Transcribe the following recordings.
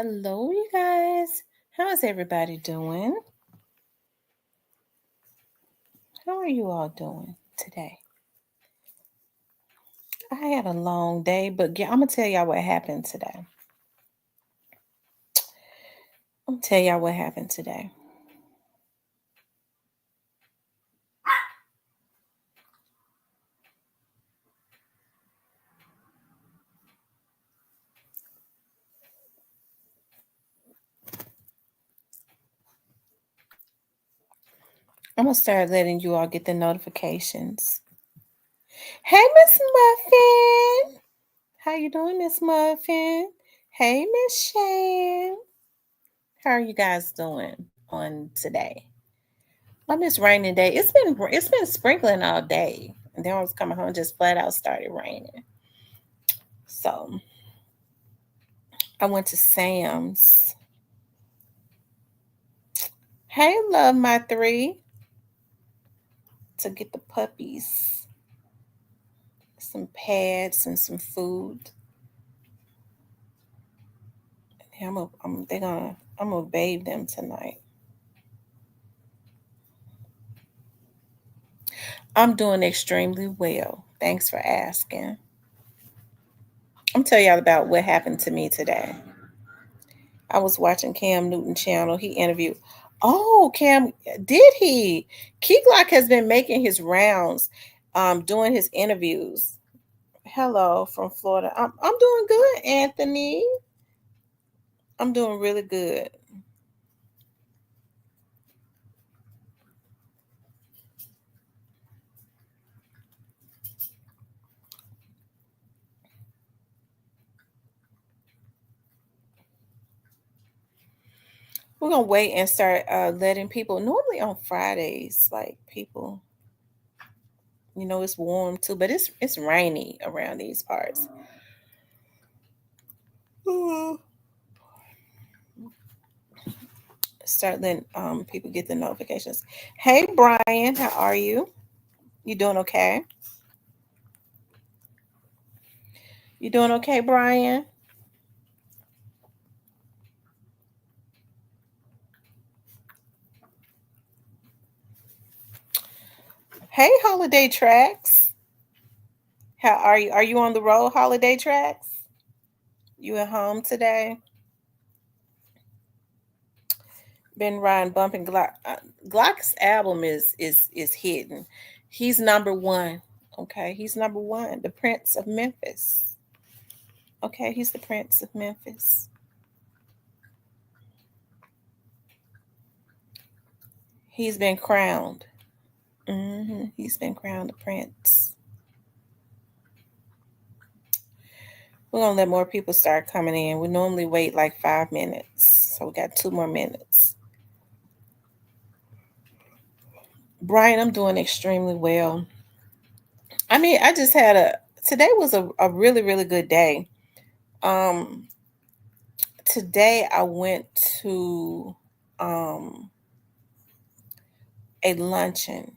Hello, you guys. How is everybody doing? How are you all doing today? I had a long day, but I'm going to tell y'all what happened today. I'm going to start letting you all get the notifications. Hey, Miss Muffin. How you doing, Miss Muffin? Hey, Miss Shan. How are you guys doing on today? On this rainy day, it's been sprinkling all day, and then I was coming home, just flat out started raining. So I went to Sam's. Hey, love my three, to get the puppies some pads and some food. I'm gonna bathe them tonight. I'm doing extremely well. Thanks for asking. I'm telling y'all about what happened to me today. I was watching Cam Newton channel. He interviewed. Oh, Cam, did he? Key Glock has been making his rounds, doing his interviews. Hello from Florida. I'm doing good, Anthony. I'm doing really good. We're gonna wait and start letting people. Normally on Fridays, like people, it's warm too, but it's rainy around these parts. Start letting people get the notifications. Hey Brian, how are you? You doing okay? You doing okay, Brian? Hey, Holiday Tracks. How are you? Are you on the road, Holiday Tracks? You at home today? Been riding bumping Glock. Glock's album is hidden. He's number one. Okay, he's number one. The Prince of Memphis. Okay, he's the Prince of Memphis. He's been crowned. He's been crowned the Prince. We're gonna let more people start coming in. We normally wait like 5 minutes, so we got 2 more minutes. Brian, I'm doing extremely well. I mean, I just had today was a really, really good day. Um, Today I went to a luncheon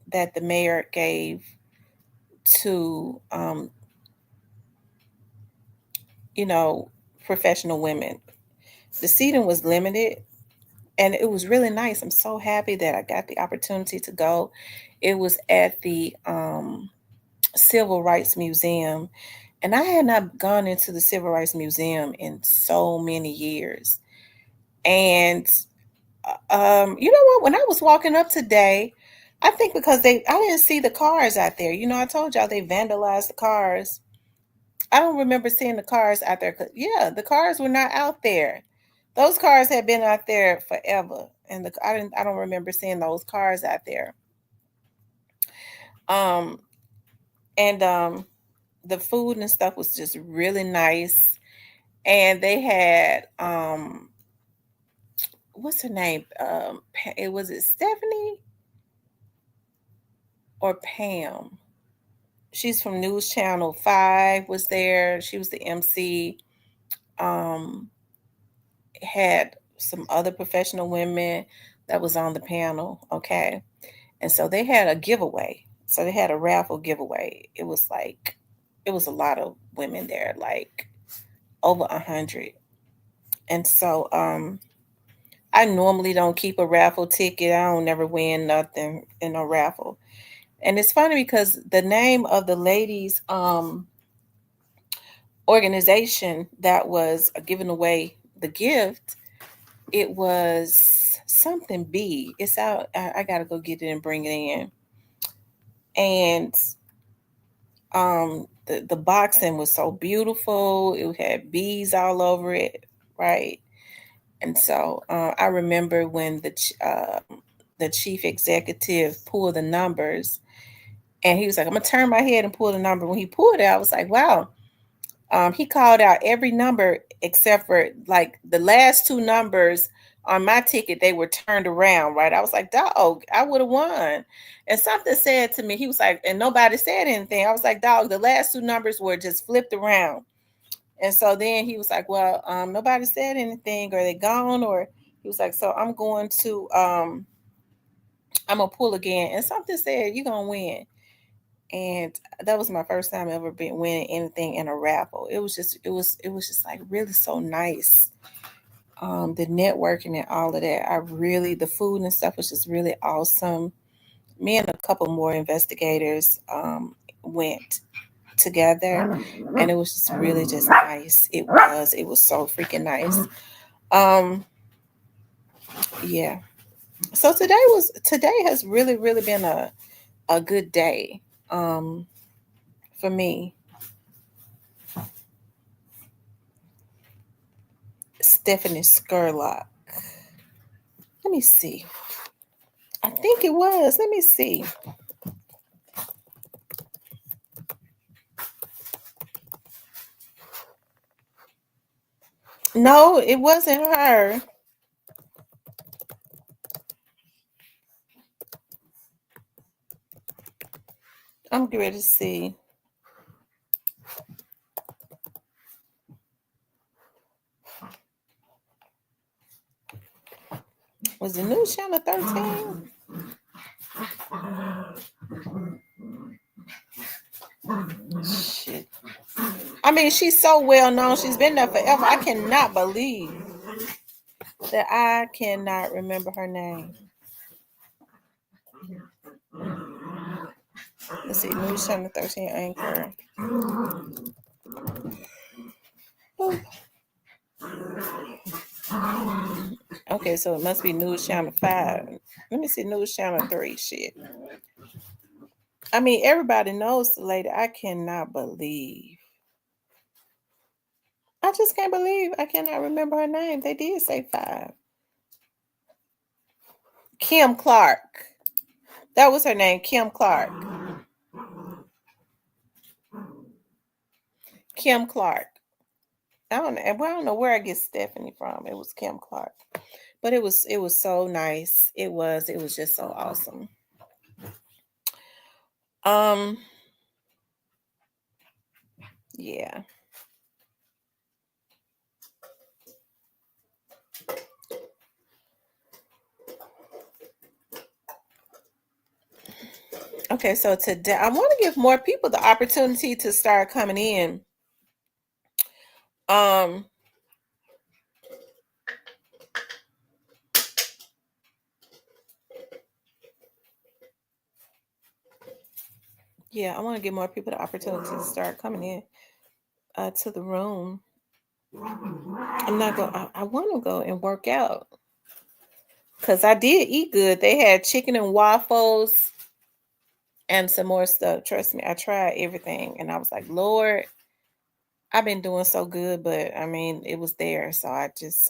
that the mayor gave to professional women. The seating was limited and it was really nice. I'm so happy that I got the opportunity to go. It was at the Civil Rights Museum, and I had not gone into the Civil Rights Museum in so many years. And you know what? When I was walking up today, I think because I didn't see the cars out there. I told y'all they vandalized the cars. I don't remember seeing the cars out there. Yeah, the cars were not out there. Those cars had been out there forever, and I don't remember seeing those cars out there. Um, and the food and stuff was just really nice, and they had what's her name? It was it Stephanie or Pam? She's from News Channel 5 was there. She was the MC. Um, had some other professional women that was on the panel. Okay. And so they had a giveaway. So they had a raffle giveaway. It was a lot of women there, like over 100. And so I normally don't keep a raffle ticket. I don't never win nothing in a raffle. And it's funny because the name of the ladies organization that was giving away the gift, it was something B. It's out. I gotta go get it and bring it in. And the boxing was so beautiful. It had bees all over it, right? And so I remember when the chief executive pulled the numbers, and he was like, "I'm gonna turn my head and pull the number." When he pulled it, I was like, "Wow." He called out every number except for like the last two numbers on my ticket. They were turned around, right? I was like, "Dog, I would have won." And something said to me, he was like, and nobody said anything. I was like, "Dog, the last two numbers were just flipped around." And so then he was like, "Well, nobody said anything, or they gone," or he was like, "So I'm gonna pull again." And something said, "You're gonna win." And that was my first time ever been winning anything in a raffle. It was just like really so nice. The networking and all of that. The food and stuff was just really awesome. Me and a couple more investigators went together, and it was just really just nice. It was so freaking nice. Um, yeah. So today has really been a good day for me. Stephanie Skurlock. Let me see. I think it was. Let me see. No, it wasn't her. I'm ready to see. Was it News Channel 13? Shit. I mean, she's so well known. She's been there forever. I cannot believe that I cannot remember her name. Let's see. News Channel 13 anchor. Oh. Okay, so it must be News Channel 5. Let me see. News Channel 3. Shit. I mean, everybody knows the lady. I cannot believe. I just can't believe I cannot remember her name. They did say 5. Kim Clark. That was her name, Kim Clark. Kim Clark. I don't know where I get Stephanie from. It was Kim Clark. But it was so nice. It was just so awesome. Um yeah. Okay, so today I want to give more people the opportunity to start coming in. Um yeah, I want to give more people the opportunity to start coming in to the room. I'm not going I want to go and work out cuz I did eat good. They had chicken and waffles and some more stuff. Trust me, I tried everything and I was like, "Lord, I've been doing so good," but I mean, it was there, so I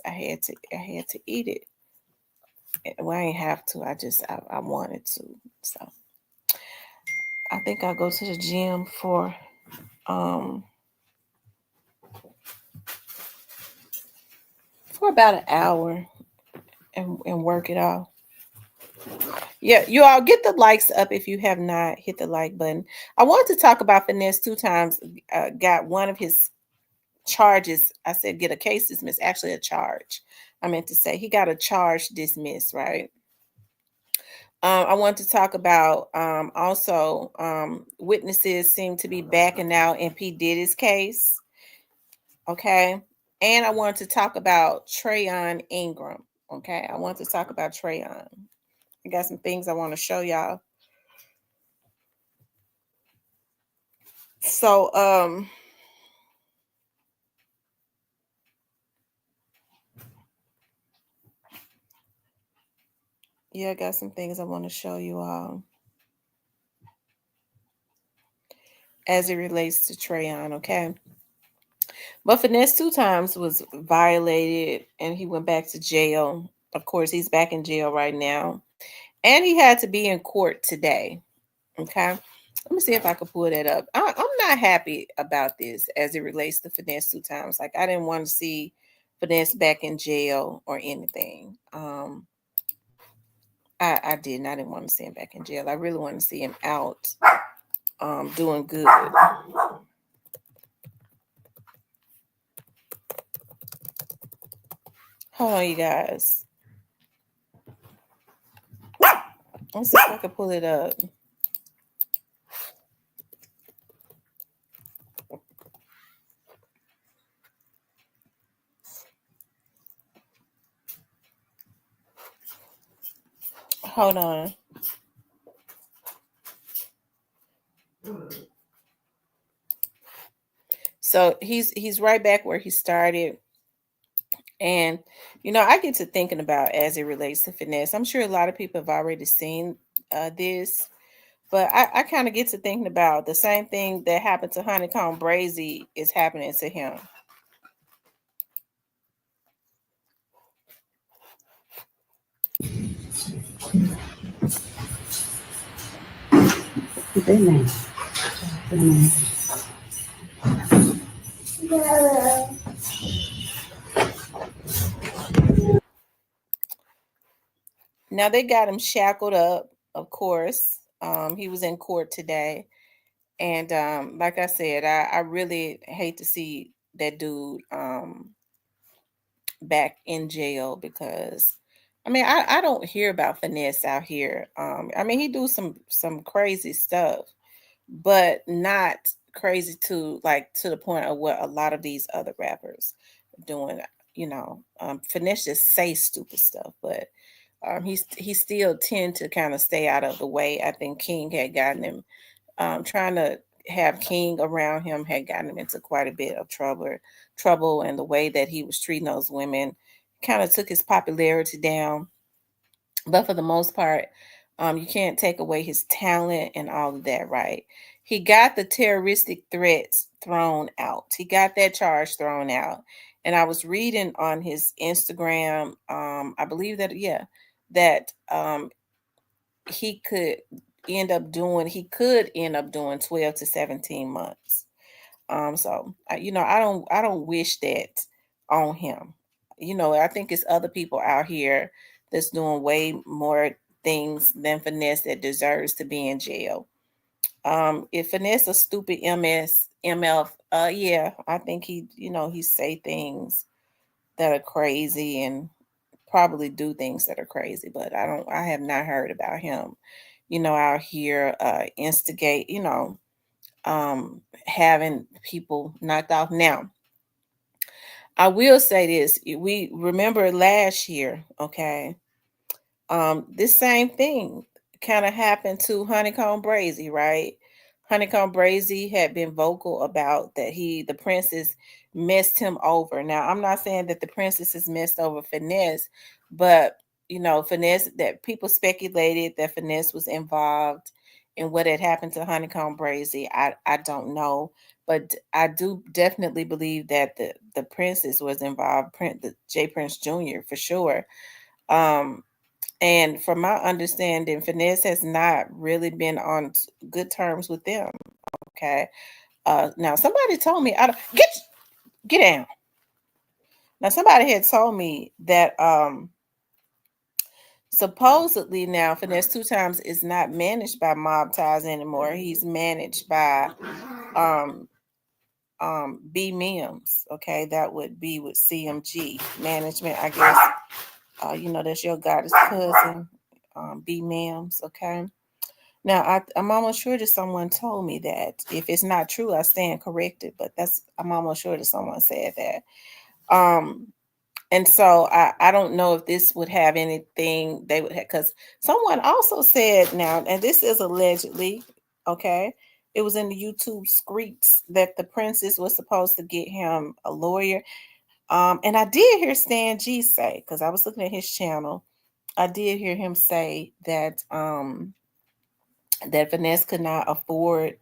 had to eat it. Well, I ain't have to. I wanted to. So I think I'll go to the gym um for about an hour and work it off. Yeah, you all get the likes up if you have not hit the like button. I want to talk about Finesse 2 times. Got one of his charges. I said get a case dismissed. Actually, a charge. I meant to say he got a charge dismissed, right? I want to talk about also witnesses seem to be backing out in P. Diddy's case. Okay. And I want to talk about Trayon Ingram. Okay, I want to talk about Trayon. I got some things I want to show y'all. So, yeah, I got some things I want to show you all as it relates to Trayon, okay? But FINESSE2TYMES was violated and he went back to jail. Of course, he's back in jail right now. And he had to be in court today, okay? Let me see if I can pull that up. I'm not happy about this as it relates to FINESSE2TYMES. Like, I didn't want to see Finesse back in jail or anything. I didn't. I didn't want to see him back in jail. I really want to see him out doing good. Hold on, you guys. Let's see if I can pull it up. Hold on. So he's right back where he started. And I get to thinking about as it relates to Finesse. I'm sure a lot of people have already seen this, but I kind of get to thinking about the same thing that happened to Honeycomb Brazy is happening to him. Now they got him shackled up, of course. He was in court today. And like I said, I really hate to see that dude back in jail because I mean I don't hear about Finesse out here. I mean he do some crazy stuff, but not crazy to the point of what a lot of these other rappers are doing. Finesse just say stupid stuff, but he still tend to kind of stay out of the way. I think King had gotten him trying to have King around him had gotten him into quite a bit of trouble, and the way that he was treating those women kind of took his popularity down. But for the most part, you can't take away his talent and all of that, right? He got the terroristic threats thrown out. He got that charge thrown out. And I was reading on his Instagram, I believe that, yeah, that he could he could end up doing 12 to 17 months. So I don't wish that on him. I think it's other people out here that's doing way more things than Finesse that deserves to be in jail. If Finesse a stupid MF, yeah, I think he say things that are crazy and probably do things that are crazy, but I have not heard about him, out here instigate, having people knocked off. Now, I will say this. We remember last year, okay? This same thing kind of happened to Honeycomb Brazy, right? Honeycomb Brazy had been vocal about that the princess messed him over. Now, I'm not saying that the princess has messed over Finesse, but Finesse, that people speculated that Finesse was involved in what had happened to Honeycomb Brazy. I don't know, but I do definitely believe that the princess was involved, the J Prince Jr. for sure. And from my understanding, Finesse has not really been on good terms with them. Okay. Now somebody told me I don't get down. Now somebody had told me that supposedly now FINESSE2TYMES is not managed by Mob Ties anymore. He's managed by um B Mims. Okay, that would be with CMG management, I guess. That's your goddess cousin, B Mims. Okay. Now, I'm almost sure that someone told me that. If it's not true, I stand corrected. But I'm almost sure that someone said that. And so I don't know if this would have anything they would have, because someone also said now, and this is allegedly, okay, it was in the YouTube scripts that the princess was supposed to get him a lawyer. And I did hear Stan G say, because I was looking at his channel, I did hear him say that that Finesse could not afford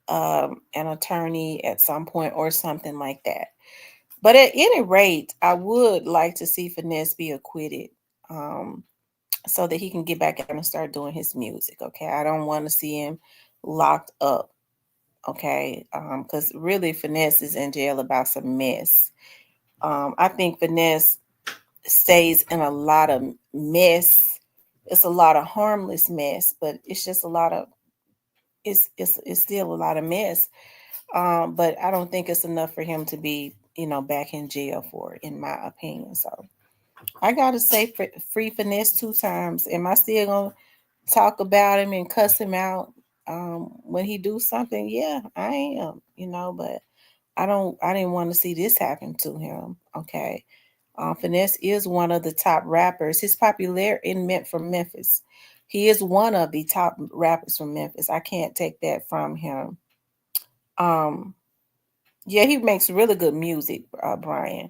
an attorney at some point or something like that. But at any rate, I would like to see Finesse be acquitted, so that he can get back out and start doing his music. Okay, I don't want to see him locked up. Okay, because really Finesse is in jail about some mess. I think Finesse stays in a lot of mess. It's a lot of harmless mess, but it's just a lot of it's still a lot of mess. But I don't think it's enough for him to be, back in jail for, in my opinion. So I gotta say, free Finesse 2 times. Am I still gonna talk about him and cuss him out when he do something? Yeah, I am. But I didn't want to see this happen to him. Okay. Finesse is one of the top rappers. His popularity meant from Memphis. He is one of the top rappers from Memphis. I can't take that from him. Um, yeah, he makes really good music, Brian.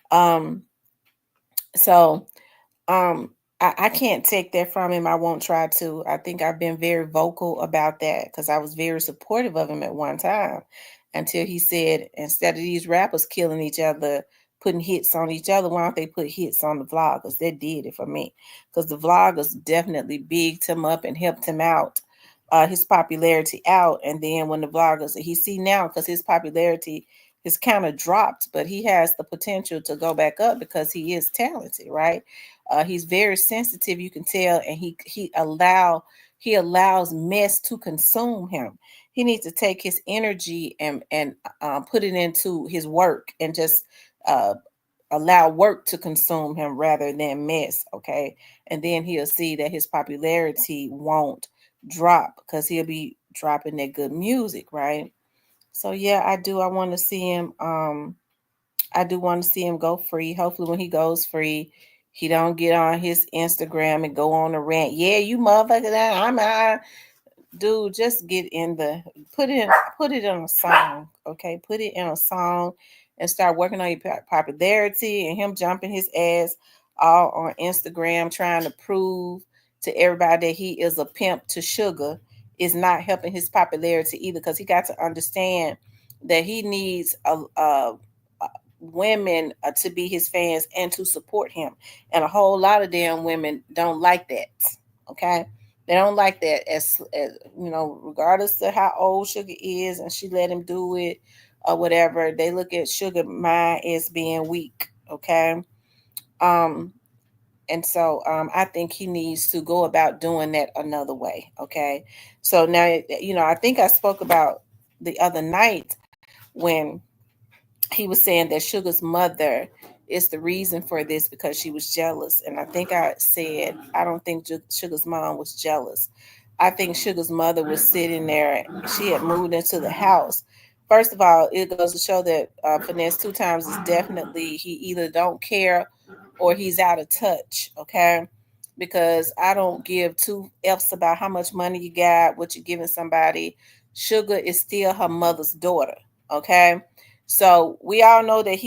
Um, so um, I can't take that from him. I won't try to. I think I've been very vocal about that because I was very supportive of him at one time until he said, instead of these rappers killing each other, putting hits on each other, why don't they put hits on the vloggers? That did it for me, because the vloggers definitely bigged him up and helped him out, his popularity out. And then when the vloggers, he see now, because his popularity is kind of dropped, but he has the potential to go back up because he is talented, right? He's very sensitive, you can tell, and he allows mess to consume him. He needs to take his energy and put it into his work, and just uh, allow work to consume him rather than mess. Okay, and then he'll see that his popularity won't drop because he'll be dropping that good music, right? So yeah, I do. I want to see him. I do want to see him go free. Hopefully, when he goes free, he don't get on his Instagram and go on a rant. Yeah, you motherfucker, I'm dude. Just get in the put it in a song, okay? Put it in a song and start working on your popularity. And him jumping his ass all on Instagram trying to prove to everybody that he is a pimp to sugar is not helping his popularity either. Because he got to understand that he needs a women to be his fans and to support him. And a whole lot of damn women don't like that. Okay. They don't like that, as regardless of how old Sugar is and she let him do it or whatever, they look at Sugar mind as being weak. Okay. Um, and so I think he needs to go about doing that another way. Okay. So now, I think I spoke about the other night when he was saying that Sugar's mother is the reason for this because she was jealous. And I think I said, I don't think Sugar's mom was jealous. I think Sugar's mother was sitting there. She had moved into the house. First of all, it goes to show that Finesse 2 times is definitely, he either don't care or he's out of touch. Okay. Because I don't give two F's about how much money you got, what you're giving somebody. Sugar is still her mother's daughter. Okay. So we all know that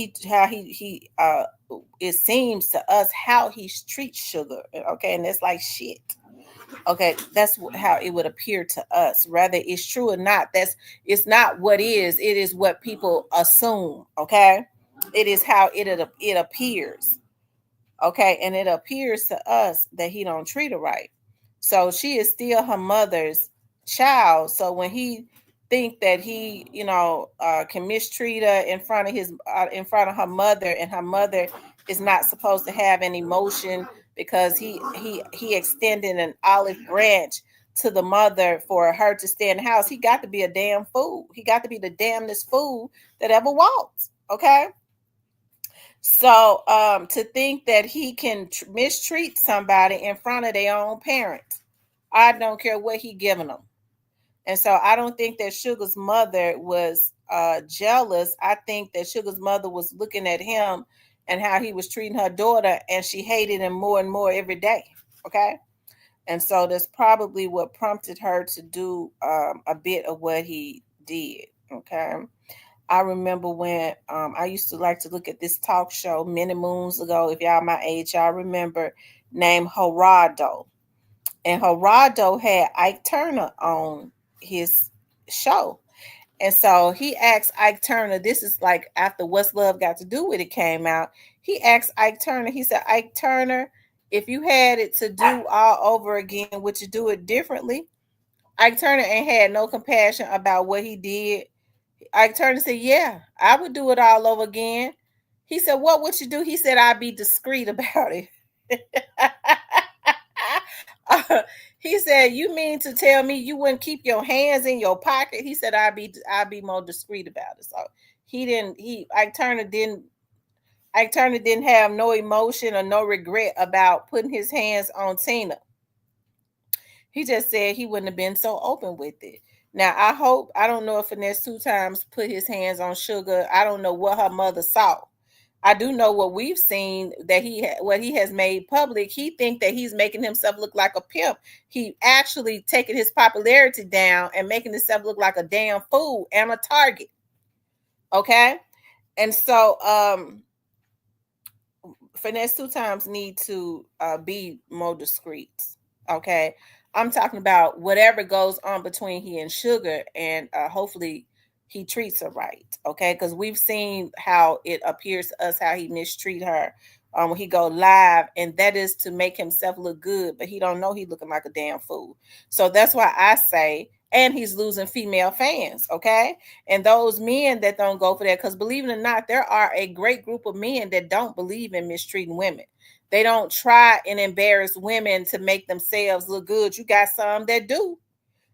it seems to us how he treats Sugar. Okay, and that's like shit. Okay, that's how it would appear to us. Whether it's true or not, it's not what is. It is what people assume. Okay, it is how it appears. Okay, and it appears to us that he don't treat her right. So she is still her mother's child. So when he think that he can mistreat her in front of her mother, and her mother is not supposed to have an emotion because he extended an olive branch to the mother for her to stay in the house, he got to be a damn fool. He got to be the damnedest fool that ever walked. Okay. So to think that he can mistreat somebody in front of their own parents, I don't care what he giving them. And so I don't think that Sugar's mother was jealous. I think that Sugar's mother was looking at him and how he was treating her daughter, and she hated him more and more every day. Okay. And so that's probably what prompted her to do a bit of what he did. Okay. I remember when I used to like to look at this talk show many moons ago. If y'all my age, y'all remember, named Gerardo. And Gerardo had Ike Turner on his show. And so he asked Ike Turner, this is like after What's Love Got to Do with It came out. He asked Ike Turner, he said, Ike Turner, if you had it to do all over again, would you do it differently? Ike Turner ain't had no compassion about what he did. Ike Turner said, yeah, I would do it all over again. He said, what would you do? He said, I'd be discreet about it. He said, you mean to tell me you wouldn't keep your hands in your pocket? He said, I'd be more discreet about it. So Ike Turner didn't have no emotion or no regret about putting his hands on Tina. He just said he wouldn't have been so open with it. Now I don't know if Finesse2Tymes put his hands on Sugar. I don't know what her mother saw. I do know what we've seen, that what he has made public. He think that he's making himself look like a pimp. He actually taking his popularity down and making himself look like a damn fool and a target. Okay, and so Finesse2Tymes need to be more discreet. Okay, I'm talking about whatever goes on between he and Sugar, and hopefully he treats her right. Okay, because we've seen how it appears to us how he mistreat her when he go live, and that is to make himself look good, but he don't know he looking like a damn fool. So that's why I say, and he's losing female fans. Okay, and those men that don't go for that, because believe it or not, there are a great group of men that don't believe in mistreating women. They don't try and embarrass women to make themselves look good. You got some that do.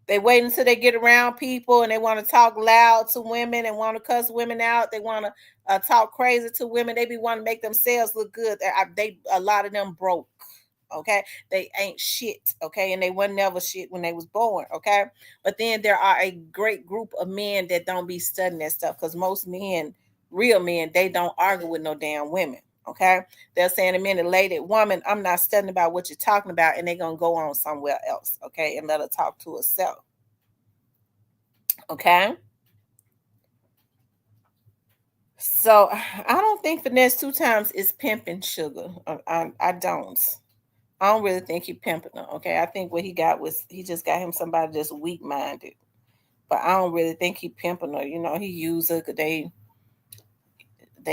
They wait until they get around people and they want to talk loud to women and want to cuss women out. They want to talk crazy to women. They be wanting to make themselves look good. A lot of them broke. Okay, they ain't shit. Okay, and they were never shit when they was born. Okay, but then there are a great group of men that don't be studying that stuff, because most men, real men, they don't argue with no damn women. Okay, they're saying, a minute later, woman, I'm not studying about what you're talking about, and they're gonna go on somewhere else. Okay, and let her talk to herself. Okay, so I don't think Finesse2Tymes is pimping Sugar. I don't. I don't really think he pimping her. Okay, I think what he got was he just got him somebody that's weak minded. But I don't really think he pimping her. You know, he use her. They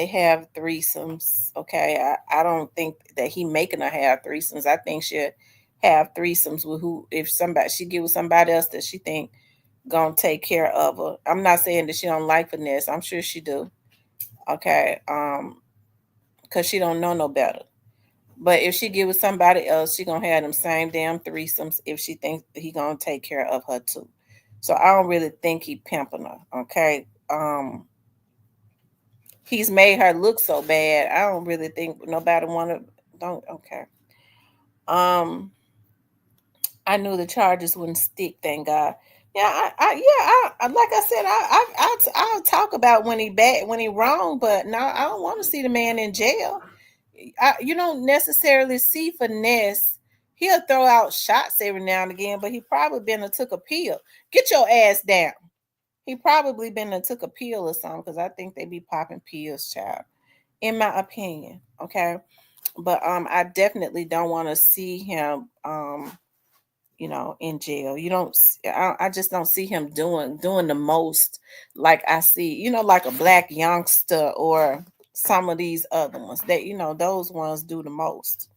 have threesomes. Okay, I don't think that he making her have threesomes. I think she'll have threesomes with who, if somebody she get with somebody else that she think gonna take care of her. I'm not saying that she don't like Finesse. I'm sure she do. Okay, because she don't know no better. But if she get with somebody else, she gonna have them same damn threesomes if she thinks he gonna take care of her too. So I don't really think he pimping her. Okay. He's made her look so bad. I don't really think nobody wanna don't okay. Um I knew the charges wouldn't stick, thank God. Yeah, like I said, I'll talk about when he bad, when he wrong, but no, I don't want to see the man in jail. You don't necessarily see Finesse. He'll throw out shots every now and again, but he probably been and took a pill. Get your ass down. He probably been and took a pill or something, because I think they be popping pills, child. In my opinion, okay. But I definitely don't want to see him in jail. You don't. I just don't see him doing the most, like I see, like a black youngster or some of these other ones that those ones do the most.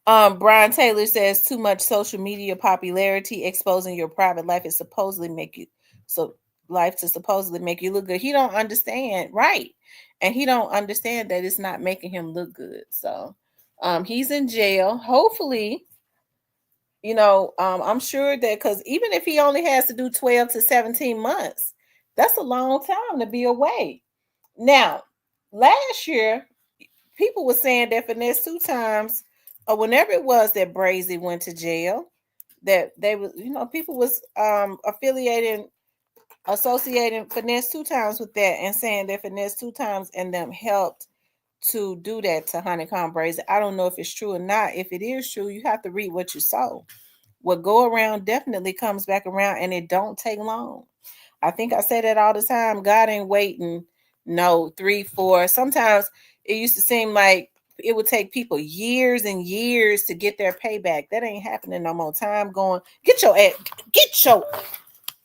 Brian Taylor says too much social media popularity exposing your private life is supposedly make you so life to supposedly make you look good. He don't understand, right? And he don't understand that it's not making him look good. So he's in jail. Hopefully, I'm sure that, because even if he only has to do 12 to 17 months, that's a long time to be away. Now, last year, people were saying that Finesse2Tymes, or whenever it was that Brazy went to jail, that they was, you know, people was associating FINESSE2TYMES with that and saying that FINESSE2TYMES and them helped to do that to honeycomb braids. I don't know if it's true or not. If it is true, you have to read what you sow. What go around definitely comes back around, and it don't take long. I think I say that all the time. God ain't waiting no 3, 4. Sometimes it used to seem like it would take people years and years to get their payback. That ain't happening no more. Time going. Get your.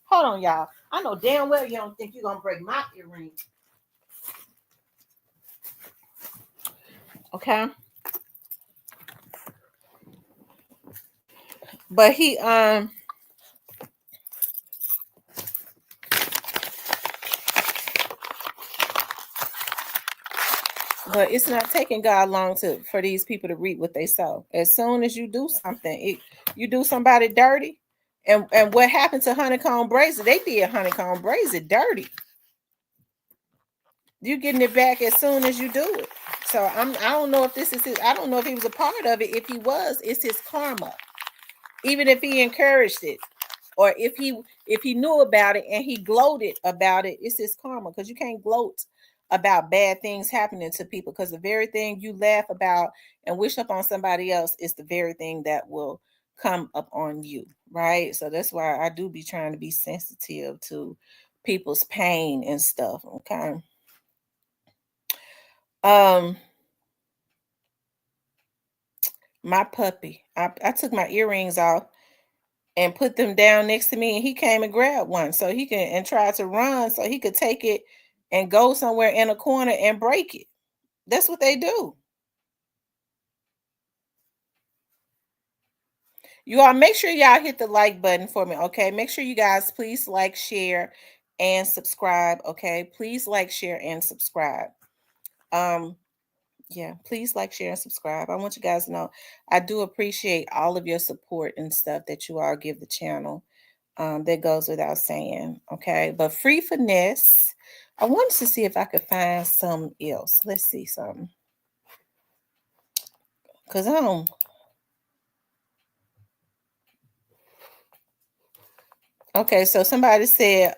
Hold on, y'all. I know damn well you don't think you're gonna break my earring. Okay. But but it's not taking God long for these people to reap what they sow. As soon as you do something, you do somebody dirty, and what happened to honeycomb braids? They did honeycomb braids dirty. You're getting it back as soon as you do it. So I don't know if this is his. I don't know if he was a part of it. If he was, it's his karma. Even if he encouraged it, or if he knew about it and he gloated about it, it's his karma. Because you can't gloat about bad things happening to people, because the very thing you laugh about and wish upon somebody else is the very thing that will come up on you, right? So that's why I do be trying to be sensitive to people's pain and stuff. Okay. My puppy, I took my earrings off and put them down next to me, and he came and grabbed one so he can, and tried to run so he could take it and go somewhere in a corner and break it. That's what they do. You all make sure y'all hit the like button for me, okay? Make sure you guys please like, share, and subscribe, okay? Please like, share, and subscribe. Yeah, please like, share, and subscribe. I want you guys to know I do appreciate all of your support and stuff that you all give the channel. That goes without saying, okay? But free finesse. I wanted to see if I could find something else. Let's see something. Because I don't. Okay, so somebody said,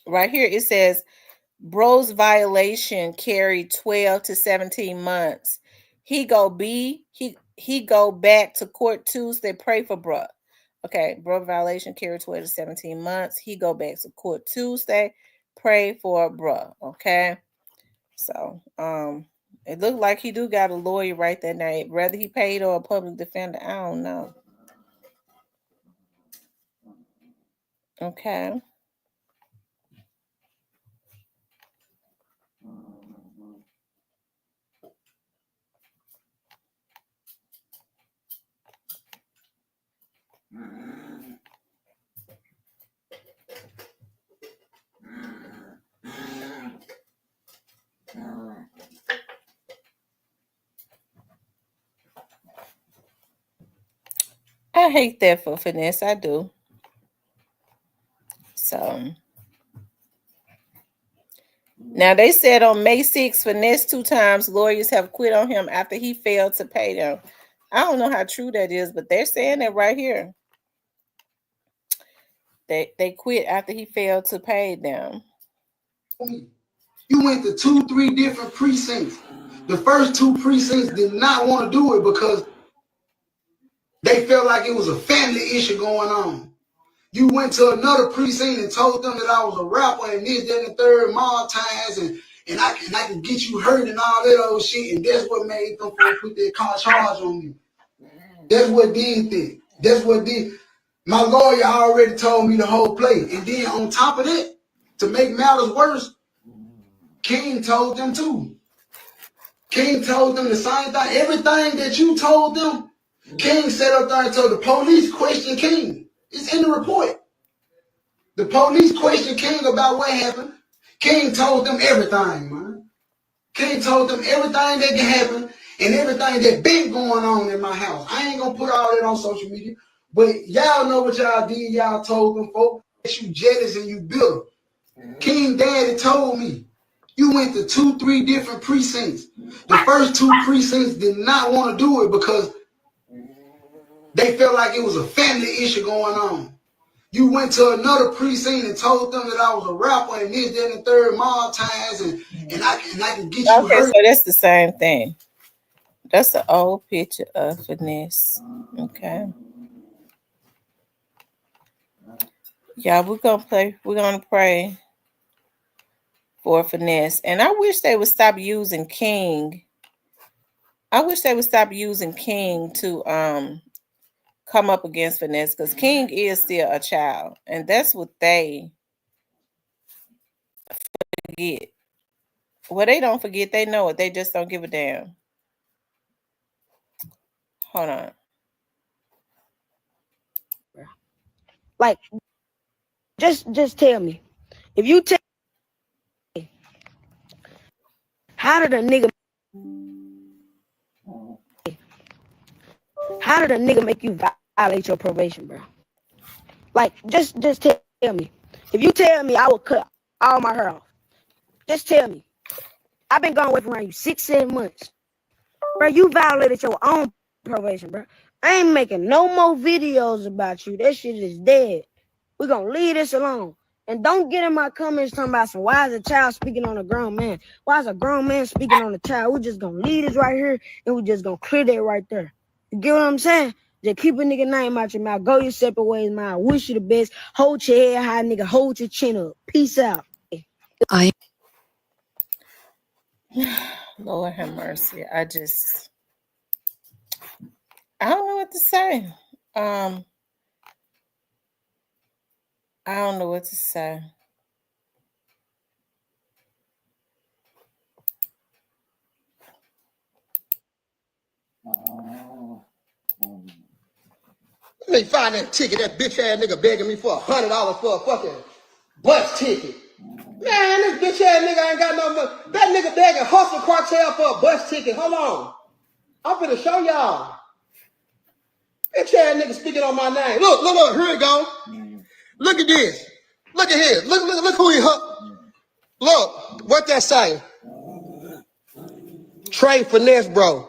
right here, it says, bro's violation carried 12 to 17 months. He go back to court Tuesday. Pray for bruh. Okay, bro violation carried 12 to 17 months. He go back to court Tuesday. Pray for bruh. Okay. So it looked like he do got a lawyer right that night. Whether he paid or a public defender, I don't know. Okay. I hate that for finesse. I do. So now they said on May 6th, FINESSE2TYMES lawyers have quit on him after he failed to pay them. I don't know how true that is, but they're saying that right here. They quit after he failed to pay them. You went to 2, 3 different precincts. The first 2 precincts did not want to do it because they felt like it was a family issue going on. You went to another precinct and told them that I was a rapper and this, that, and the third more times, and I can get you hurt and all that old shit, and that's what made them put that charge on me. That's what did that. That's what did. My lawyer already told me the whole play. And then on top of that, to make matters worse, King told them too. King told them the same thing. Everything that you told them, King sat up there and told the police questioned King. It's in the report. The police questioned King about what happened. King told them everything, man. King told them everything that can happen and everything that been going on in my house. I ain't gonna put all that on social media, but y'all know what y'all did. Y'all told them folks that you jealous and you bitter. King Daddy told me you went to 2, 3 different precincts. The first 2 precincts did not want to do it because They felt like it was a family issue going on. You went to another precinct and told them that I was a rapper and this, that, and the third mob ties, and I can get you Okay, hurt. so that's the same thing. That's the old picture of Finesse. Okay. Yeah, we're gonna pray for Finesse. And I wish they would stop using King. I wish they would stop using King to come up against Finesse, because King is still a child. And that's what they forget. Well, they don't forget, they know it. They just don't give a damn. Hold on. Like, just tell me. If you tell me, how did a nigga make you violate your probation, bro? Like, just tell me. If you tell me I will cut all my hair off, just tell me. I've been gone away from around you 6-7 months. Bro, you violated your own probation, bro. I ain't making no more videos about you. That shit is dead. We're gonna leave this alone. And don't get in my comments talking about some, why is a child speaking on a grown man? Why is a grown man speaking on a child? We're just gonna leave this right here and we're just gonna clear that right there. You get what I'm saying? Just keep a nigga name out your mouth. Go your separate ways, man. I wish you the best. Hold your head high, nigga. Hold your chin up. Peace out. Lord have mercy. I don't know what to say. I don't know what to say. Let me find that ticket. That bitch ass nigga begging me for $100 for a fucking bus ticket. Man, this bitch ass nigga ain't got no money. That nigga begging Hustle Cartel for a bus ticket. Hold on. I'm finna show y'all. Bitch ass nigga speaking on my name. Look, here we go. Look at this. Look at here. Look who he Look, what that say? Trey Finesse, bro.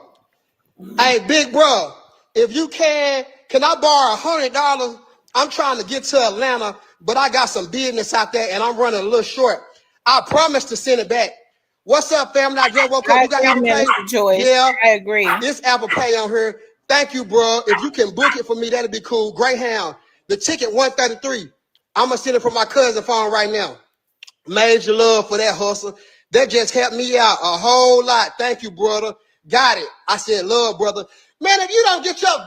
Hey, big bro, if you can I borrow $100? I'm trying to get to Atlanta, but I got some business out there and I'm running a little short. I promise to send it back. What's up, family? I just woke up. You got Apple Pay? Yeah, I agree. It's Apple Pay on here. Thank you, bro. If you can book it for me, that'd be cool. Greyhound. The ticket 133. I'm gonna send it from my cousin's phone right now. Major love for that hustle. That just helped me out a whole lot. Thank you, brother. Got it. I said, love, brother. Man, if you don't get your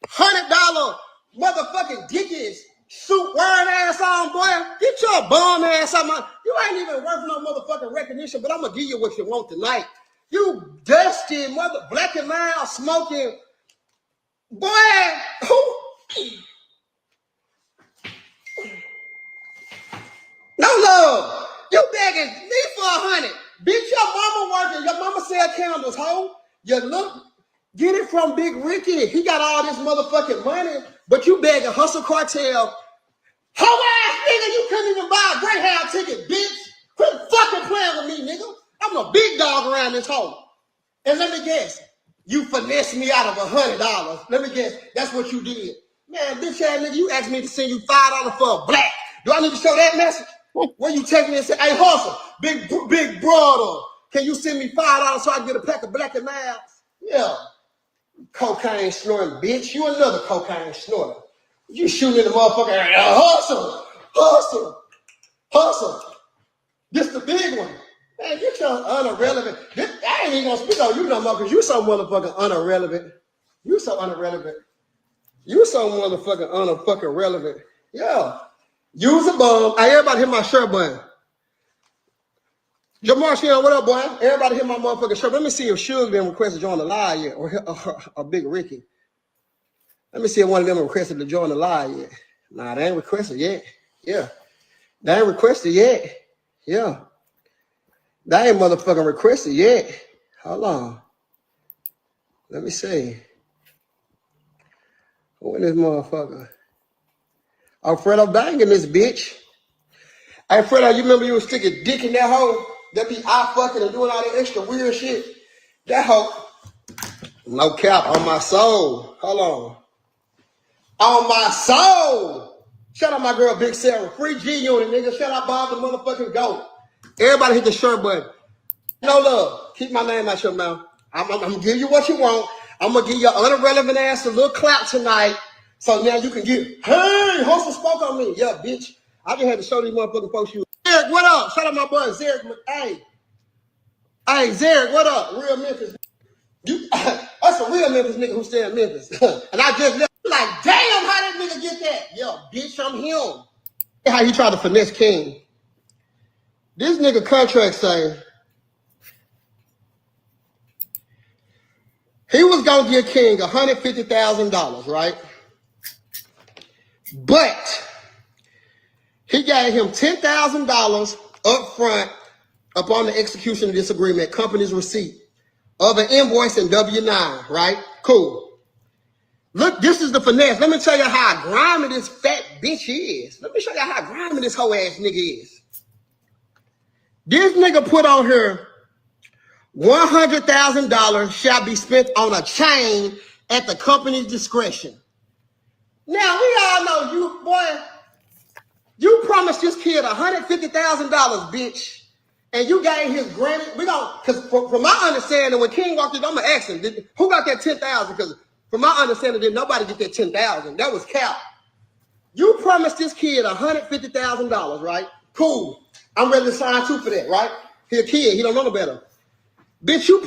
$100 motherfucking Dickies suit wearing ass on, boy, get your bum ass on. You ain't even worth no motherfucking recognition, but I'm gonna give you what you want tonight. You dusty mother black and mild smoking boy. Who? No love. You begging me for 100. Bitch, your mama working. Your mama sell candles, ho. You look, get it from Big Ricky. He got all this motherfucking money, but you begging Hustle Cartel. Hoe ass nigga, you couldn't even buy a Greyhound ticket, bitch. Quit fucking playing with me, nigga. I'm a big dog around this hole. And let me guess, you finessed me out of $100. Let me guess, that's what you did. Man, bitch ass nigga, you asked me to send you $5 for a black. Do I need to show that message? When you take me and say, hey, Hustle, big brother, can you send me $5 so I can get a pack of black and miles? Yeah. Cocaine snorting, bitch. You another cocaine snorter. You shooting in the motherfucker. Hustle. This the big one. Man, get your unirrelevant. I ain't even gonna speak on you no more because you so motherfucking unirrelevant. You so unirrelevant. You so motherfucking relevant. Yeah. Use a bum. Hey, everybody hit my shirt button. Jamarcian, what up, boy? Everybody hit my motherfucking shirt. Let me see if Suge been requested to join the live yet, or Big Ricky. Let me see if one of them requested to join the live yet. Nah, they ain't requested yet. Yeah. They ain't requested yet. Yeah. They ain't motherfucking requested yet. Hold on. Let me see. Who in this motherfucker? Oh, Fredo banging this bitch. Hey, Fredo, you remember you was sticking dick in that hoe? That be eye fucking and doing all that extra weird shit? That hoe, no cap on my soul. Hold on. On my soul. Shout out my girl, Big Sarah. Free G Unit, nigga. Shout out Bob the motherfucking GOAT. Everybody hit the share button. No love. Keep my name out your mouth. I'm going to give you what you want. I'm going to give your irrelevant ass a little clap tonight. So now you can get, hey, Hustle spoke on me. Yeah, bitch. I just had to show these motherfucking folks you. Zarek, what up? Shout out my boy, Zarek. Hey, Zarek, what up? Real Memphis. That's a real Memphis nigga who stay in Memphis. And I just left. Like, damn, how that nigga get that? Yo, bitch, I'm him. How he tried to finesse King. This nigga contract say he was gonna give King $150,000, right? But he gave him $10,000 up front upon the execution of this agreement, company's receipt of an invoice and W-9, right? Cool. Look, this is the finesse. Let me tell you how grimy this fat bitch is. Let me show you how grimy this hoe ass nigga is. This nigga put on here $100,000 shall be spent on a chain at the company's discretion. Now, we all know you, boy, you promised this kid $150,000, bitch, and you gave his granny, because from my understanding, when King walked in, I'm going to ask him, who got that $10,000? Because from my understanding, did nobody get that $10,000? That was cap. You promised this kid $150,000, right? Cool. I'm ready to sign too for that, right? He a kid. He don't know no better. Bitch, you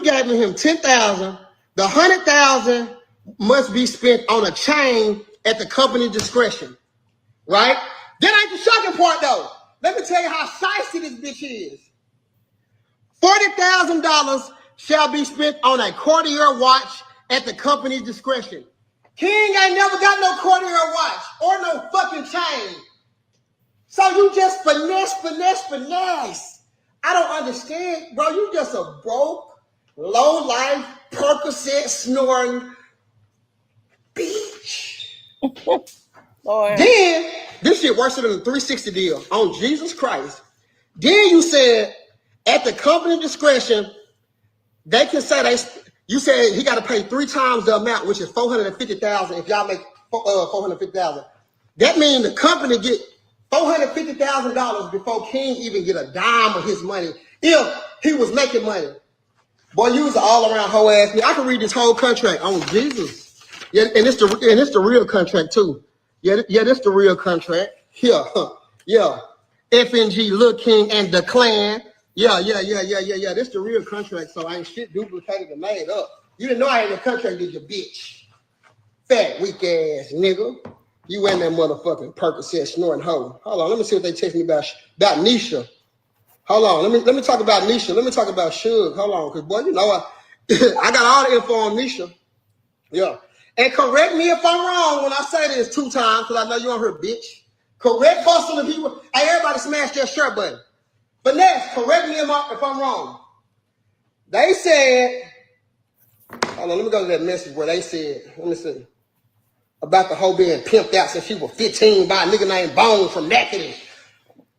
gave him $10,000. The $100,000 must be spent on a chain at the company's discretion, right? That ain't the shocking part, though. Let me tell you how shiesty this bitch is. $40,000 shall be spent on a Cartier watch at the company's discretion. King ain't never got no Cartier watch or no fucking chain. So you just finesse. I don't understand, bro. You just a broke, low-life, Percocet snoring bitch. Then, this shit worse than the 360 deal on Jesus Christ. Then you said, at the company discretion, they can say you said he got to pay 3 times the amount, which is $450,000 if y'all make $450,000. That means the company get $450,000 before King even get a dime of his money if he was making money. Boy, you was an all-around hoe ass nigga. I can read this whole contract on Jesus. Yeah, and it's the real contract too. Yeah, this the real contract. Yeah. FNG, Lil King, and the Clan. Yeah. This the real contract, so I ain't shit duplicated and made up. You didn't know I had a contract, did you, bitch? Fat, weak ass nigga. You in that motherfucking Percocet snoring hoe. Hold on, let me see what they text me about Nisha. Hold on, let me talk about Nisha. Let me talk about Suge. Hold on, because boy, you know I got all the info on Nisha. Yeah. And correct me if I'm wrong when I say this 2 times, because I know you on her, bitch. Correct Bustle if you were. Hey, everybody smash that share button. Finesse, correct me if I'm wrong. They said, hold on, let me go to that message where they said, let me see, about the hoe being pimped out since she was 15 by a nigga named Bone from Naked.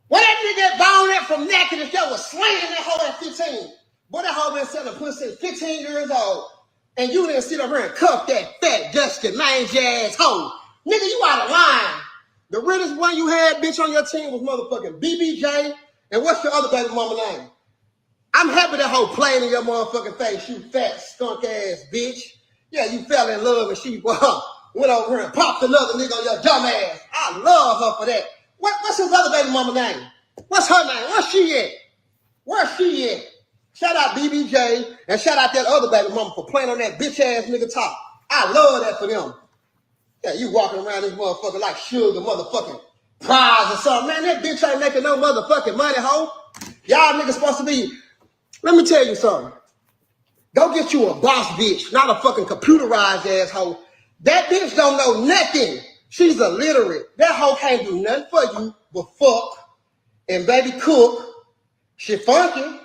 Where that nigga Bone at from Naked that was slaying that hoe at 15? Boy, that hoe been selling pussy at 15 years old. And you didn't sit up here and cuff that fat, dusty, mangy ass hoe. Nigga, you out of line. The realest one you had, bitch, on your team was motherfucking BBJ. And what's your other baby mama name? I'm happy that hoe playing in your motherfucking face, you fat, skunk ass bitch. Yeah, you fell in love and she went over here and popped another nigga on your dumb ass. I love her for that. What's his other baby mama name? What's her name? Where's she at? Where's she at? Shout out BBJ and shout out that other baby mama for playing on that bitch ass nigga top. I love that for them. Yeah, you walking around this motherfucker like Sugar motherfucking prize or something. Man, that bitch ain't making no motherfucking money, hoe. Y'all niggas supposed to be. Let me tell you something. Go get you a boss bitch, not a fucking computerized asshole. That bitch don't know nothing. She's illiterate. That hoe can't do nothing for you but fuck and baby cook. She funky.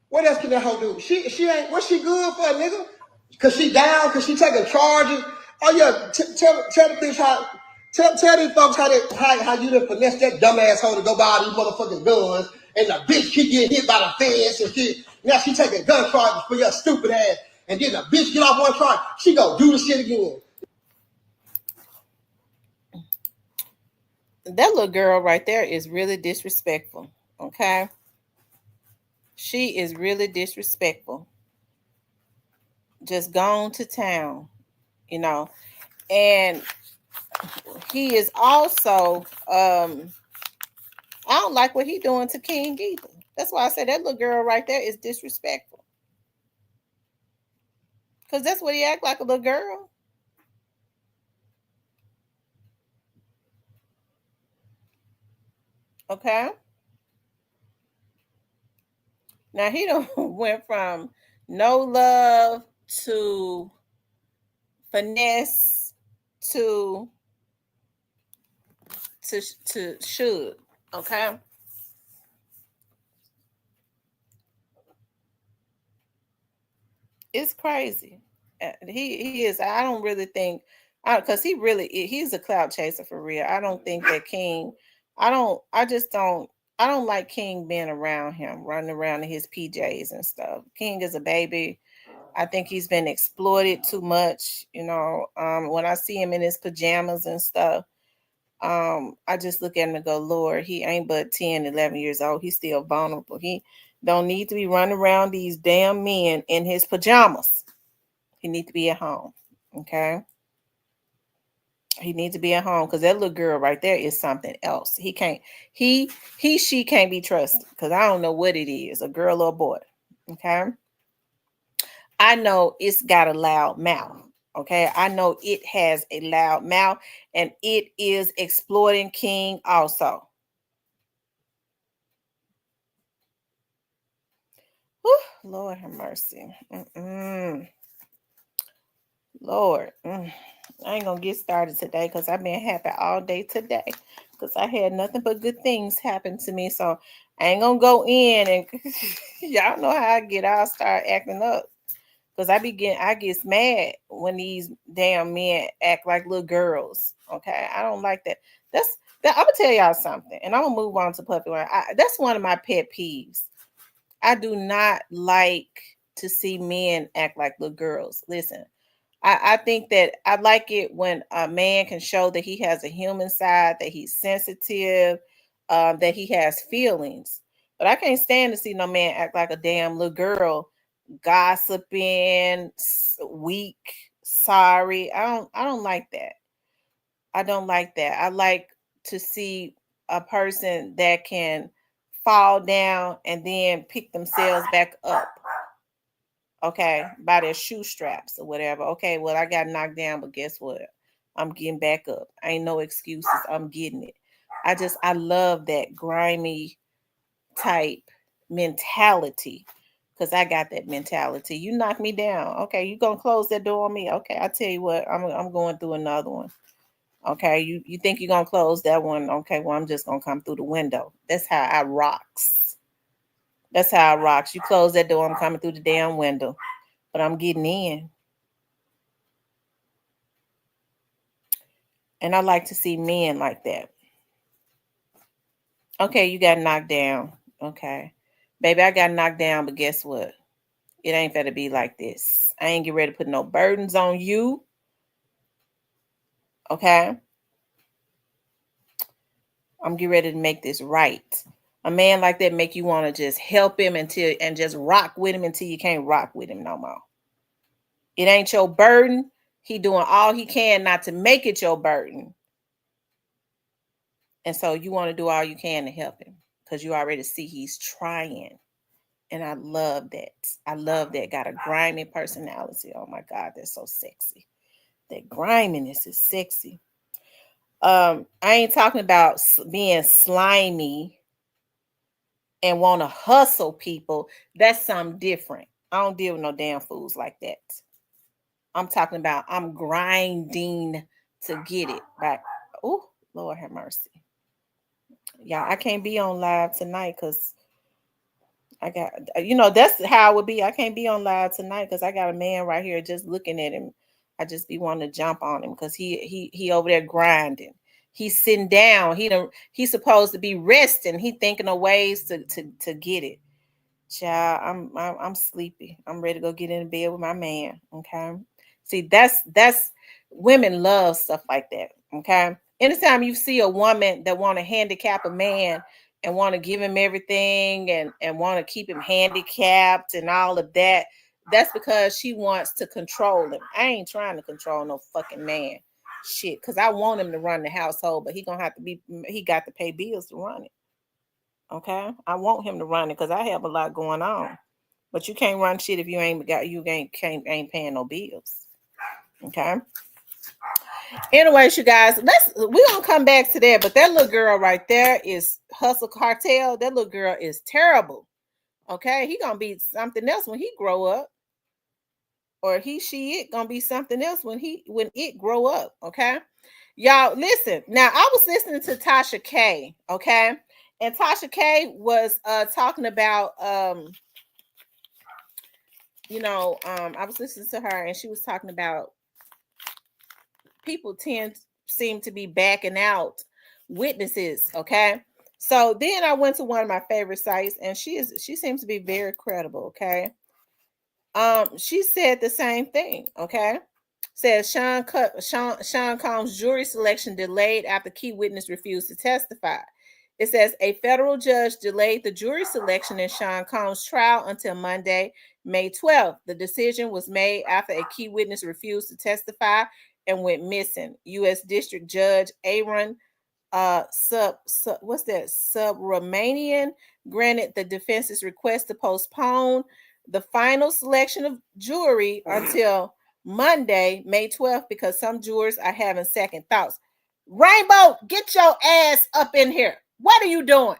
What else can that hoe do? She ain't, what's she good for, nigga? Cause she down, cause she taking charges. Oh yeah, tell the bitch how, tell these folks how you done finesse that dumb asshole to go buy all these motherfucking guns, and the bitch keep getting hit by the feds and shit. Now she taking gun charges for your stupid ass, and then the bitch get off one charge, she go do the shit again. That little girl right there is really disrespectful. Okay. She is really disrespectful. Just gone to town, you know. And he is also I don't like what he doing to King either. That's why I said that little girl right there is disrespectful. Cause that's what he act like, a little girl. Okay. Now he don't went from no love to finesse to to should. Okay. It's crazy. He is. I don't really think, because he's a cloud chaser for real. I don't think that King. I don't. I just don't. I don't like King being around him, running around in his PJs and stuff. King is a baby. I think he's been exploited too much. When I see him in his pajamas and stuff, I just look at him and go, Lord, he ain't but 10, 11 years old. He's still vulnerable. He don't need to be running around these damn men in his pajamas. He needs to be at home. Okay. He needs to be at home, because that little girl right there is something else. He can't, she can't be trusted, because I don't know what it is, a girl or a boy. Okay. I know it's got a loud mouth. Okay. I know it has a loud mouth, and it is exploiting King also. Whew, Lord have mercy. Lord. I ain't gonna get started today, because I've been happy all day today, because I had nothing but good things happen to me. So I ain't gonna go in and y'all know how I get. I'll start acting up, because I get mad when these damn men act like little girls. Okay, I don't like that. I'm gonna tell y'all something, and I'm gonna move on to Puffy. That's one of my pet peeves. I do not like to see men act like little girls. Listen, I think that I like it when a man can show that he has a human side, that he's sensitive, that he has feelings. But I can't stand to see no man act like a damn little girl, gossiping, weak, sorry. I don't like that. I don't like that. I like to see a person that can fall down and then pick themselves back up. Okay, by their shoe straps or whatever. Okay, well, I got knocked down, but guess what? I'm getting back up. Ain't no excuses. I'm getting it. I love that grimy type mentality, because I got that mentality. You knock me down. Okay, you gonna close that door on me? Okay, I tell you what, I'm going through another one. Okay, you think you're gonna close that one? Okay, well, I'm just gonna come through the window. That's how I rocks. That's how I rocks. You close that door, I'm coming through the damn window, but I'm getting in. And I like to see men like that. Okay, you got knocked down. Okay. Baby, I got knocked down, but guess what? It ain't gonna be like this. I ain't get ready to put no burdens on you. Okay. I'm getting ready to make this right. A man like that make you want to just help him and just rock with him until you can't rock with him no more. It ain't your burden. He doing all he can not to make it your burden. And so you want to do all you can to help him, because you already see he's trying. And I love that. I love that. Got a grimy personality. Oh my God, that's so sexy. That griminess is sexy. I ain't talking about being slimy and want to hustle people. That's something different. I don't deal with no damn fools like that. I'm talking about I'm grinding to get it back. Oh, Lord have mercy. Yeah, I can't be on live tonight because I got, that's how it would be. I can't be on live tonight because I got a man right here just looking at him. I just be wanting to jump on him because he over there grinding. He's sitting down. He's supposed to be resting. He thinking of ways to get it. Child, I'm sleepy. I'm ready to go get in bed with my man. Okay. See, that's women love stuff like that. Okay. anytime you see a woman that want to handicap a man and want to give him everything and want to keep him handicapped and all of that, that's because she wants to control him. I ain't trying to control no fucking man. Shit, because I want him to run the household, but he got to pay bills to run it. Okay? I want him to run it because I have a lot going on. But you can't run shit if you ain't paying no bills. Okay? Anyways, you guys, we're gonna come back to that. But that little girl right there is Hustle Cartel. That little girl is terrible. Okay, he gonna be something else when he grow up, or it gonna be something else when it grow up. Okay, y'all listen. Now I was listening to Tasha K. Okay, and Tasha K was talking about I was listening to her and she was talking about people seem to be backing out witnesses. Okay, so then I went to one of my favorite sites and she seems to be very credible. Okay, she said the same thing. Okay, says Sean Combs' jury selection delayed after key witness refused to testify. It says a federal judge delayed the jury selection in Sean Combs' trial until Monday, May 12th. The decision was made after a key witness refused to testify and went missing. U.S. District Judge Aaron Subramanian granted the defense's request to postpone the final selection of jury until Monday, May 12th, because some jurors are having second thoughts. Rainbow, get your ass up in here. What are you doing?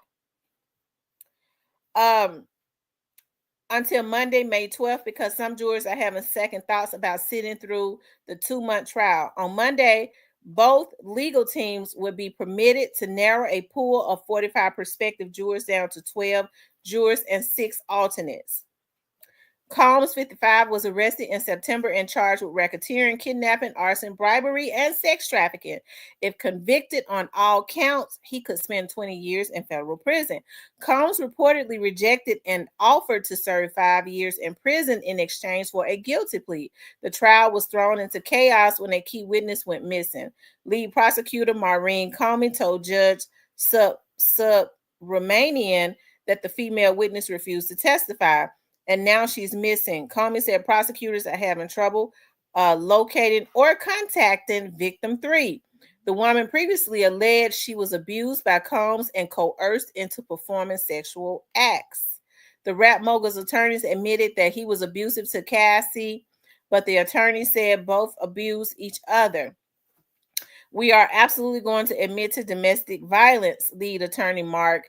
Until Monday, May 12th, because some jurors are having second thoughts about sitting through the 2-month trial. On Monday, both legal teams would be permitted to narrow a pool of 45 prospective jurors down to 12 jurors and 6 alternates. Combs, 55, was arrested in September and charged with racketeering, kidnapping, arson, bribery, and sex trafficking. If convicted on all counts, he could spend 20 years in federal prison. Combs reportedly rejected an offer to serve 5 years in prison in exchange for a guilty plea. The trial was thrown into chaos when a key witness went missing. Lead prosecutor Maureen Comey told Judge Subramanian that the female witness refused to testify, and now she's missing. Comey said prosecutors are having trouble locating or contacting victim 3. The woman previously alleged she was abused by Combs and coerced into performing sexual acts. The rap mogul's attorneys admitted that he was abusive to Cassie, but the attorney said both abused each other. We are absolutely going to admit to domestic violence, lead attorney Mark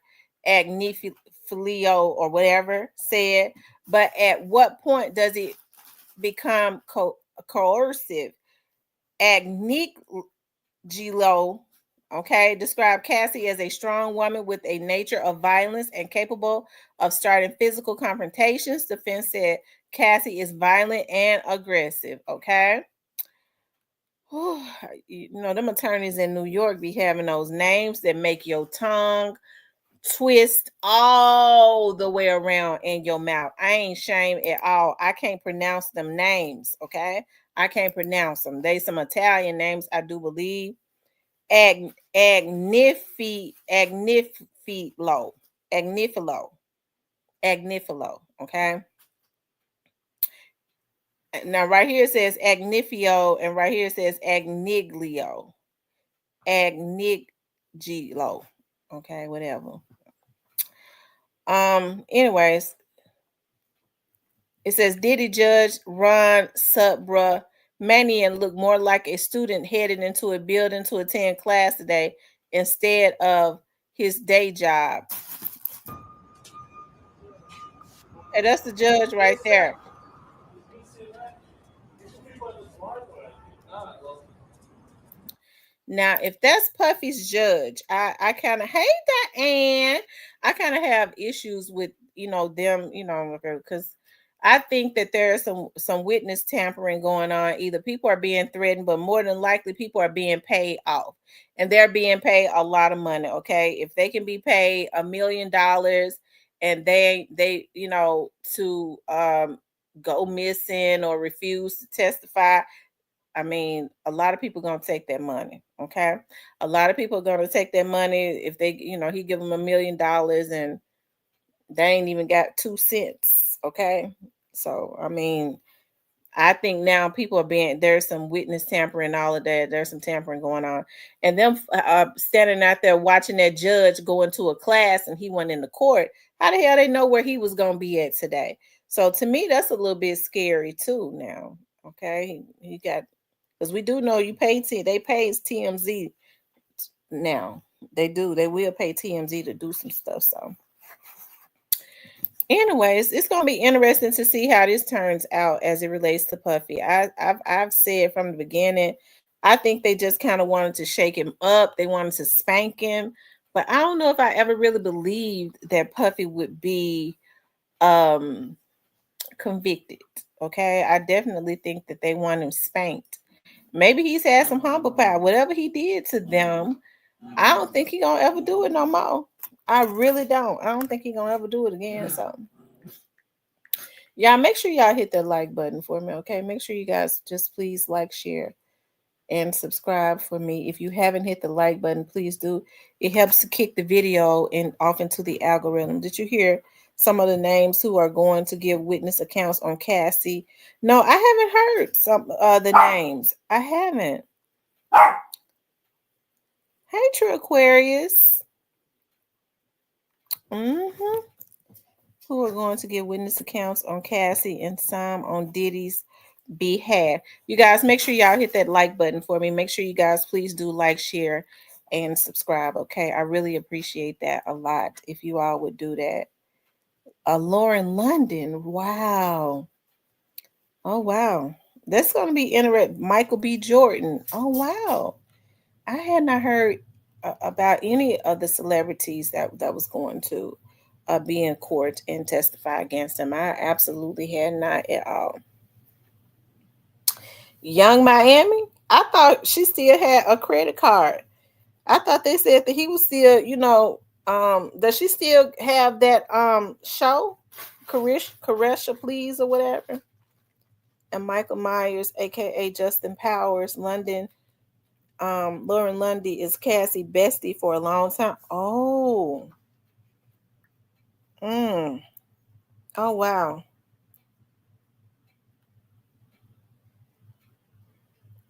Agnifilio or whatever said. But at what point does it become coercive? Agnifilio, described Cassie as a strong woman with a nature of violence and capable of starting physical confrontations. Defense said Cassie is violent and aggressive. Okay. Them attorneys in New York be having those names that make your tongue twist all the way around in your mouth. I ain't shame at all. I can't pronounce them names, okay? I can't pronounce them. They some Italian names, I do believe. Agnifilo, okay? Now, right here it says Agnifio, and right here it says Agniglio. Agnigilo. Okay, whatever. Anyways, it says, Diddy Judge Ron Subramanian looked more like a student headed into a building to attend class today instead of his day job. And that's the judge right there. Now, if that's Puffy's judge, I kind of hate that, and I kind of have issues with them, because I think that there's some witness tampering going on. Either people are being threatened, but more than likely people are being paid off, and they're being paid a lot of money. Okay, if they can be paid $1 million and they to go missing or refuse to testify, I mean, a lot of people gonna take that money. Okay, a lot of people are gonna take that money if they, he give them $1 million and they ain't even got 2 cents. Okay, so I mean, I think now people are there's some witness tampering, all of that. There's some tampering going on, and them standing out there watching that judge go into a class and he went in the court. How the hell they know where he was gonna be at today? So to me, that's a little bit scary too. Now, okay, he got, because we do know you pay they pays TMZ now. They do. They will pay TMZ to do some stuff. So anyways, it's gonna be interesting to see how this turns out as it relates to Puffy. I've said from the beginning, I think they just kind of wanted to shake him up. They wanted to spank him, but I don't know if I ever really believed that Puffy would be um convicted. Okay, I definitely think that they want him spanked. Maybe he's had some humble pie. Whatever he did to them, I don't think he gonna ever do it no more. I really don't. I don't think he gonna ever do it again. So y'all, make sure y'all hit that like button for me, okay? Make sure you guys just please like, share, and subscribe for me. If you haven't hit the like button, please do. It helps to kick the video and off into the algorithm. Did you hear some of the names who are going to give witness accounts on Cassie? No, I haven't heard some the names. I haven't. Hey, True Aquarius. Mm-hmm. Who are going to give witness accounts on Cassie and some on Diddy's behalf. You guys, make sure y'all hit that like button for me. Make sure you guys please do like, share, and subscribe. Okay, I really appreciate that a lot if you all would do that. Lauren London, wow. Oh wow, that's going to be interesting. Michael B. Jordan, oh wow. I had not heard about any of the celebrities that was going to be in court and testify against him. I absolutely had not at all. Young Miami, I thought she still had a credit card. I thought they said that he was still, does she still have that show, Caresha Please or whatever? And Michael Myers, aka Justin Powers, London, Lauren Lundy is Cassie bestie for a long time. Oh, mm. Oh wow.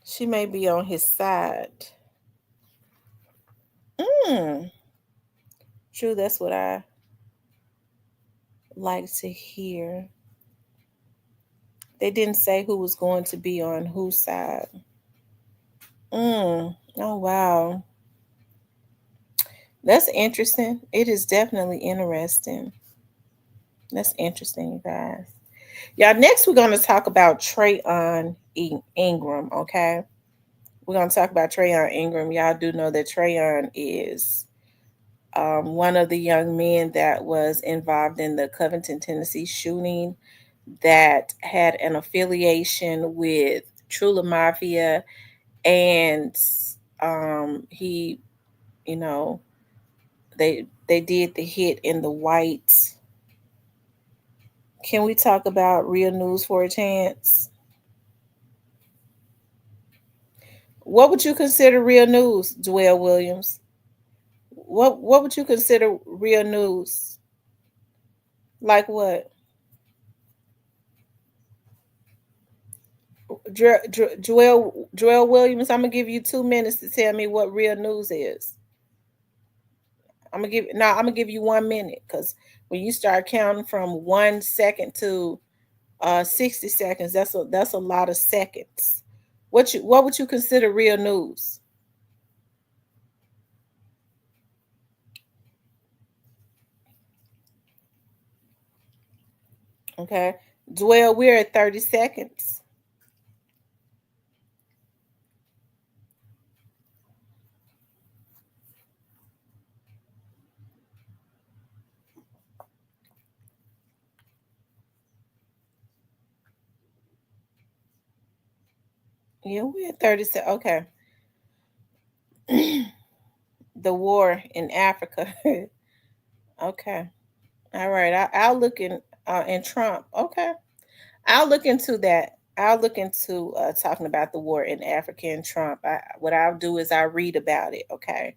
She may be on his side. Mm. True, that's what I like to hear. They didn't say who was going to be on whose side. Oh wow. That's interesting. It is definitely interesting. That's interesting, you guys. Y'all, next we're going to talk about Trayon Ingram, okay? We're going to talk about Trayon Ingram. Y'all do know that Trayon is one of the young men that was involved in the Covington, Tennessee shooting that had an affiliation with Trula Mafia. And he, you know, they did the hit in the white. Can we talk about real news for a chance? What would you consider real news, Joelle Williams? What would you consider real news? Like what? Joelle Williams, I'm gonna give you 2 minutes to tell me what real news is. I'm gonna give you 1 minute, because when you start counting from 1 second to 60 seconds, that's a lot of seconds. What would you consider real news? Okay. Dwell, we're at 30 seconds. Yeah, we're at 30 seconds. Okay. The war in Africa. Okay. All right. I'll look in Trump. Okay. I'll look into that. I'll look into talking about the war in Africa and Trump. What I'll do is I'll read about it, okay,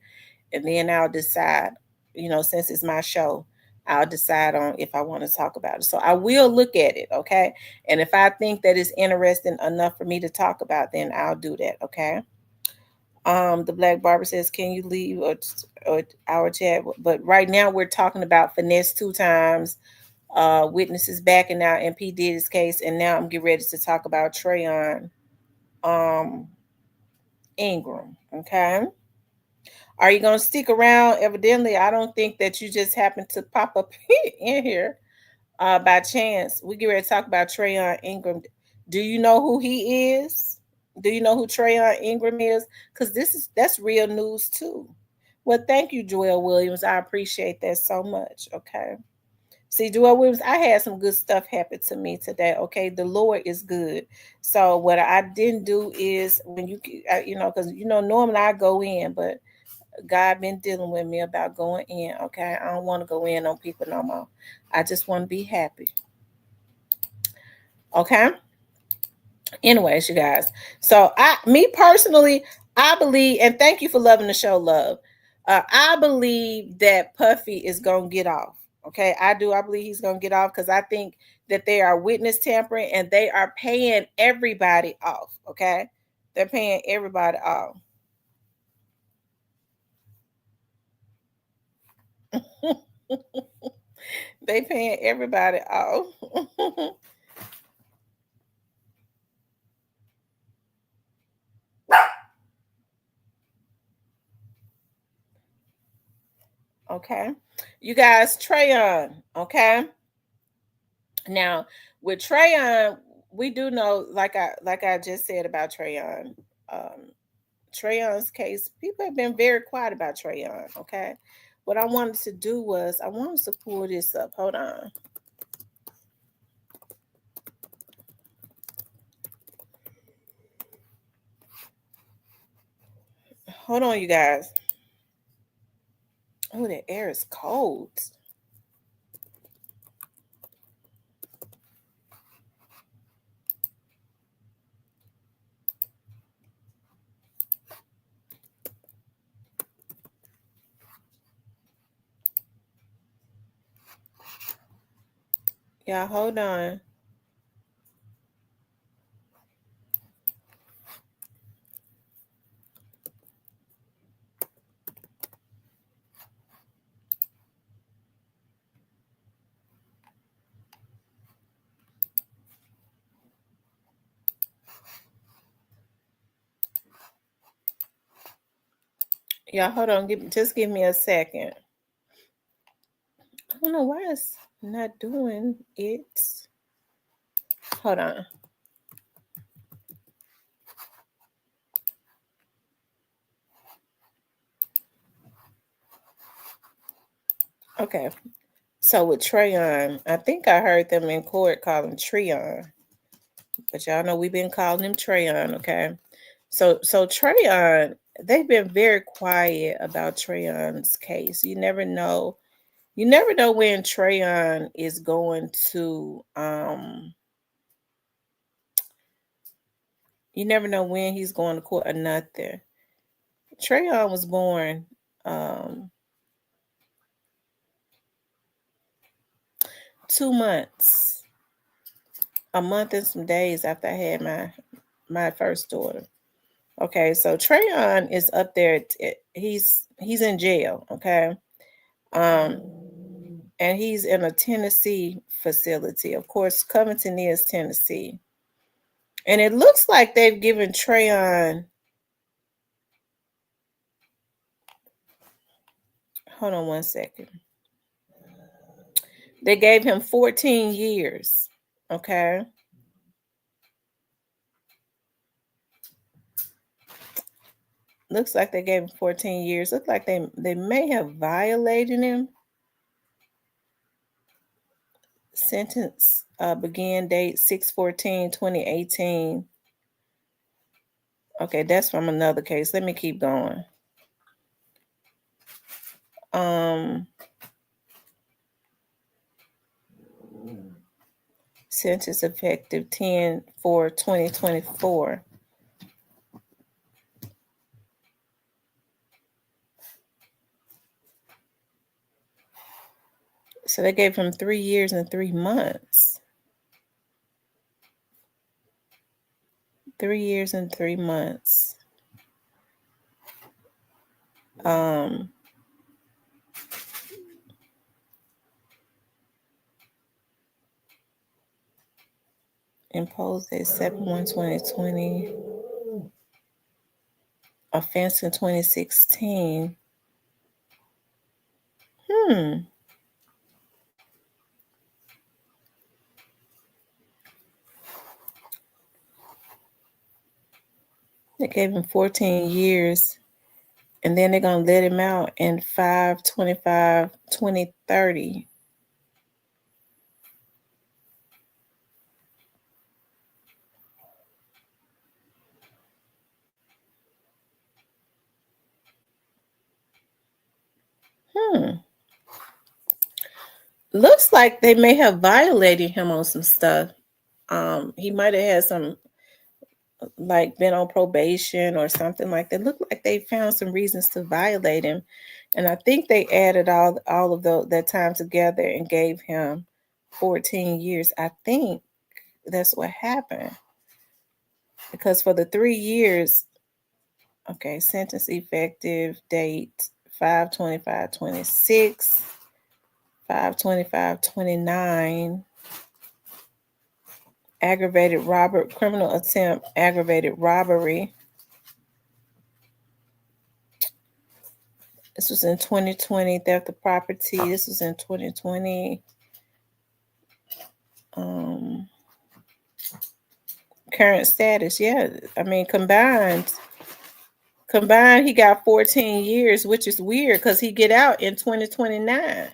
and then I'll decide. Since it's my show, I'll decide on if I want to talk about it. So I will look at it, okay, and if I think that it's interesting enough for me to talk about, then I'll do that, okay. The Black Barber says, "Can you leave or our chat?" But right now we're talking about finesse two times. Witnesses backing out in P. Diddy's case, and now I'm getting ready to talk about Trayon um, Ingram. Okay, are you gonna stick around? Evidently, I don't think that you just happened to pop up in here by chance. We get ready to talk about Trayon Ingram. Do you know who he is? Do you know who Trayon Ingram is? Because that's real news too. Well, thank you, Joel Williams. I appreciate that so much. Okay. See, Joel Williams, I had some good stuff happen to me today. Okay, the Lord is good. So what I didn't do is when because normally I go in, but God been dealing with me about going in. Okay, I don't want to go in on people no more. I just want to be happy. Okay. Anyways, you guys. So me personally, I believe, and thank you for loving the show, love. I believe that Puffy is gonna get off. Okay, I do. I believe he's gonna get off because I think that they are witness tampering and they are paying everybody off. Okay, they're paying everybody off. They paying everybody off. Okay, you guys, Trayon. Okay, now with Trayon, we do know, like I just said about Trayon. Trayon's case, people have been very quiet about Trayon. Okay, what I wanted to do was I wanted to pull this up. Hold on. Hold on, you guys. Oh, the air is cold. Yeah, hold on. Yeah, hold on. Just give me a second. I don't know why it's not doing it. Hold on. Okay. So with Trayon, I think I heard them in court call him Treon. But y'all know we've been calling him Trayon, okay? So Trayon, they've been very quiet about Trayon's case. You never know. You never know when Trayon is going to you never know when he's going to court or nothing. Trayon was born 2 months, a month and some days after I had my first daughter. Okay, so Trayon is up there. He's in jail. Okay, um, and he's in a Tennessee facility. Of course, Covington is Tennessee, and it looks like they've given Trayon. Hold on one second. They gave him 14 years. Okay. Looks like they gave him 14 years. Looks like they may have violated him. Sentence began date 6/14/2018. Okay, that's from another case. Let me keep going. Um Sentence effective 10/4/2024. So they gave him 3 years and 3 months. 3 years and 3 months. Imposed at 7/1/2020. Offense in 2016. They gave him 14 years, and then they're going to let him out in 5/25/2030. Looks like they may have violated him on some stuff. He might have had some, like, been on probation or something like that. Looked like they found some reasons to violate him, and I think they added all of that time together and gave him 14 years. I think that's what happened, because for the 3 years, okay, sentence effective date 5/25/26, 5/25/29. Aggravated criminal attempt, aggravated robbery. This was in 2020. Theft of property. This was in 2020. Current status. Yeah, I mean, combined, he got 14 years, which is weird because he get out in 2029.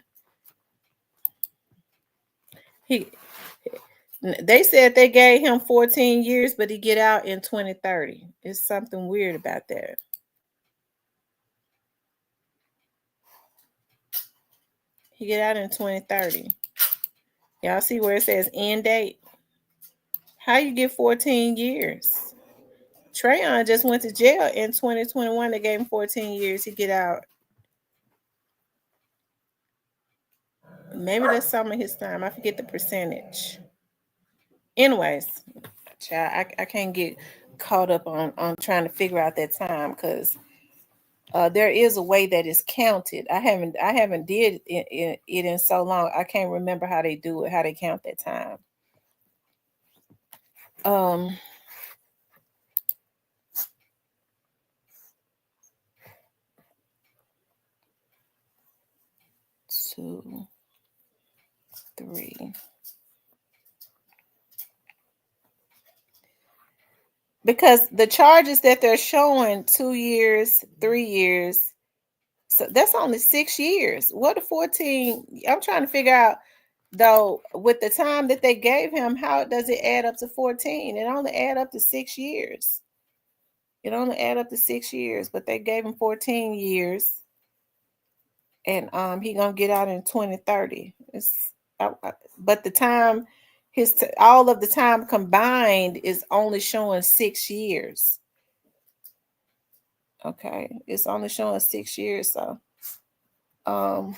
They said they gave him 14 years, but he get out in 2030. It's something weird about that. He get out in 2030. Y'all see where it says end date? How you get 14 years? Trayon just went to jail in 2021. They gave him 14 years. He get out. Maybe that's some of his time. I forget the percentage. Anyways, child, I can't get caught up on trying to figure out that time, because there is a way that is counted. I haven't did it in so long. I can't remember how they do it, how they count that time. Two, three. Because the charges that they're showing, 2 years, 3 years, so that's only 6 years. What a 14? I'm trying to figure out, though, with the time that they gave him, how does it add up to 14? It only add up to 6 years. It only add up to 6 years, but they gave him 14 years, and he gonna get out in 2030. But the time, all of the time combined is only showing 6 years. Okay, it's only showing 6 years, so I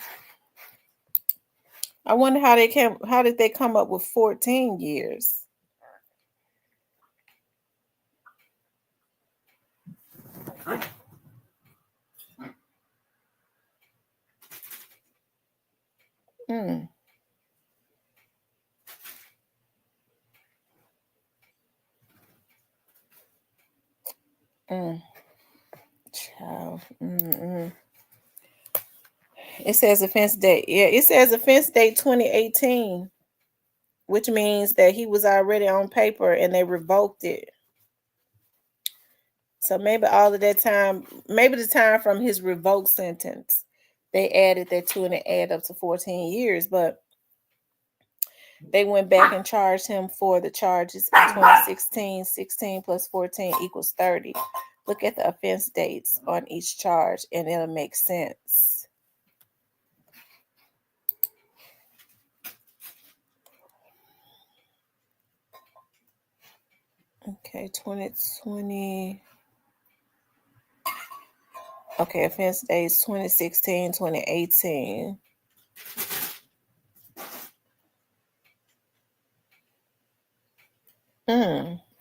wonder how did they come up with 14 years? Child. It says offense date. Yeah, it says offense date 2018, which means that he was already on paper and they revoked it. So maybe all of that time, maybe the time from his revoked sentence, they added that to, and it added up to 14 years. But they went back and charged him for the charges in 2016. 16 plus 14 equals 30. Look at the offense dates on each charge, and it'll make sense. Okay, 2020. Okay, offense dates 2016, 2018.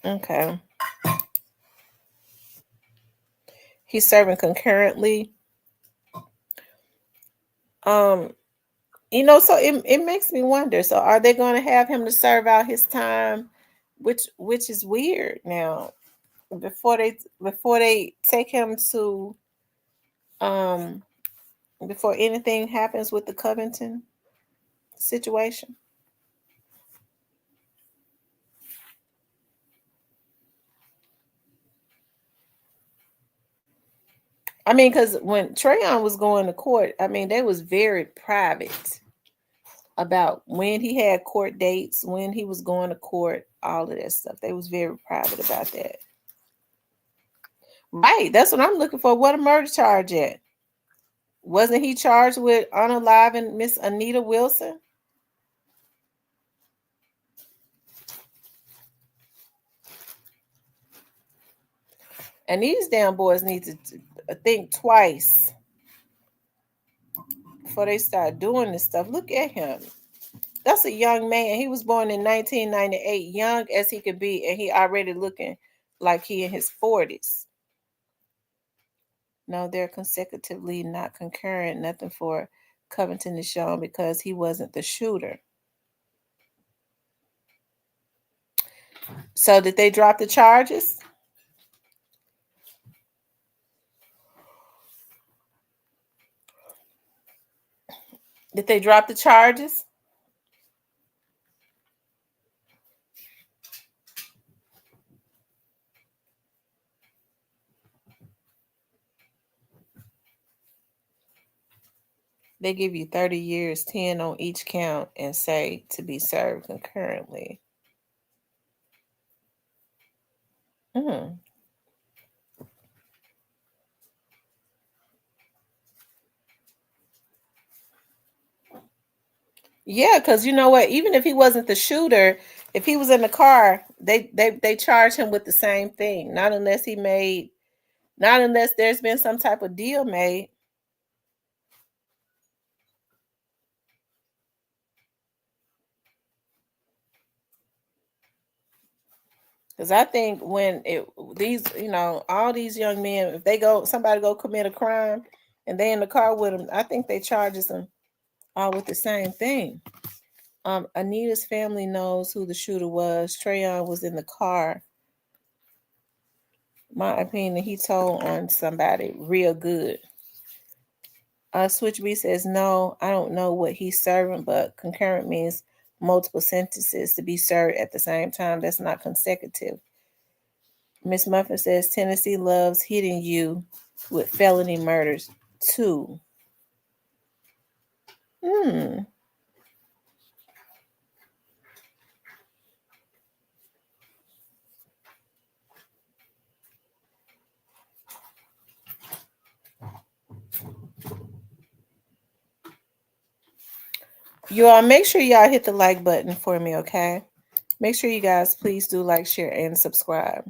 Okay. He's serving concurrently. So it makes me wonder. So are they going to have him to serve out his time, which is weird now, before they take him to before anything happens with the Covington situation? I mean, because when Trayon was going to court, I mean, they was very private about when he had court dates, when he was going to court, all of that stuff. They was very private about that. Right, that's what I'm looking for. What a murder charge at? Wasn't he charged with unaliving Miss Anita Wilson? And these damn boys need to think twice before they start doing this stuff. Look at him. That's a young man. He was born in 1998, young as he could be, and he already looking like he in his 40s. No, they're consecutively not concurrent. Nothing for Covington to show because he wasn't the shooter. So did they drop the charges? Did they drop the charges? They give you 30 years, 10 on each count, and say to be served concurrently. Yeah, because you know what? Even if he wasn't the shooter, if he was in the car, they charge him with the same thing. Not unless there's been some type of deal made. Because I think when all these young men, if somebody go commit a crime and they in the car with them, I think they charges them all with the same thing. Anita's family knows who the shooter was. Trayon was in the car. My opinion, he told on somebody real good. Switch B says, no, I don't know what he's serving, but concurrent means multiple sentences to be served at the same time. That's not consecutive. Miss Muffin says, Tennessee loves hitting you with felony murders too. You all make sure y'all hit the like button for me, okay? Make sure you guys please do like, share, and subscribe.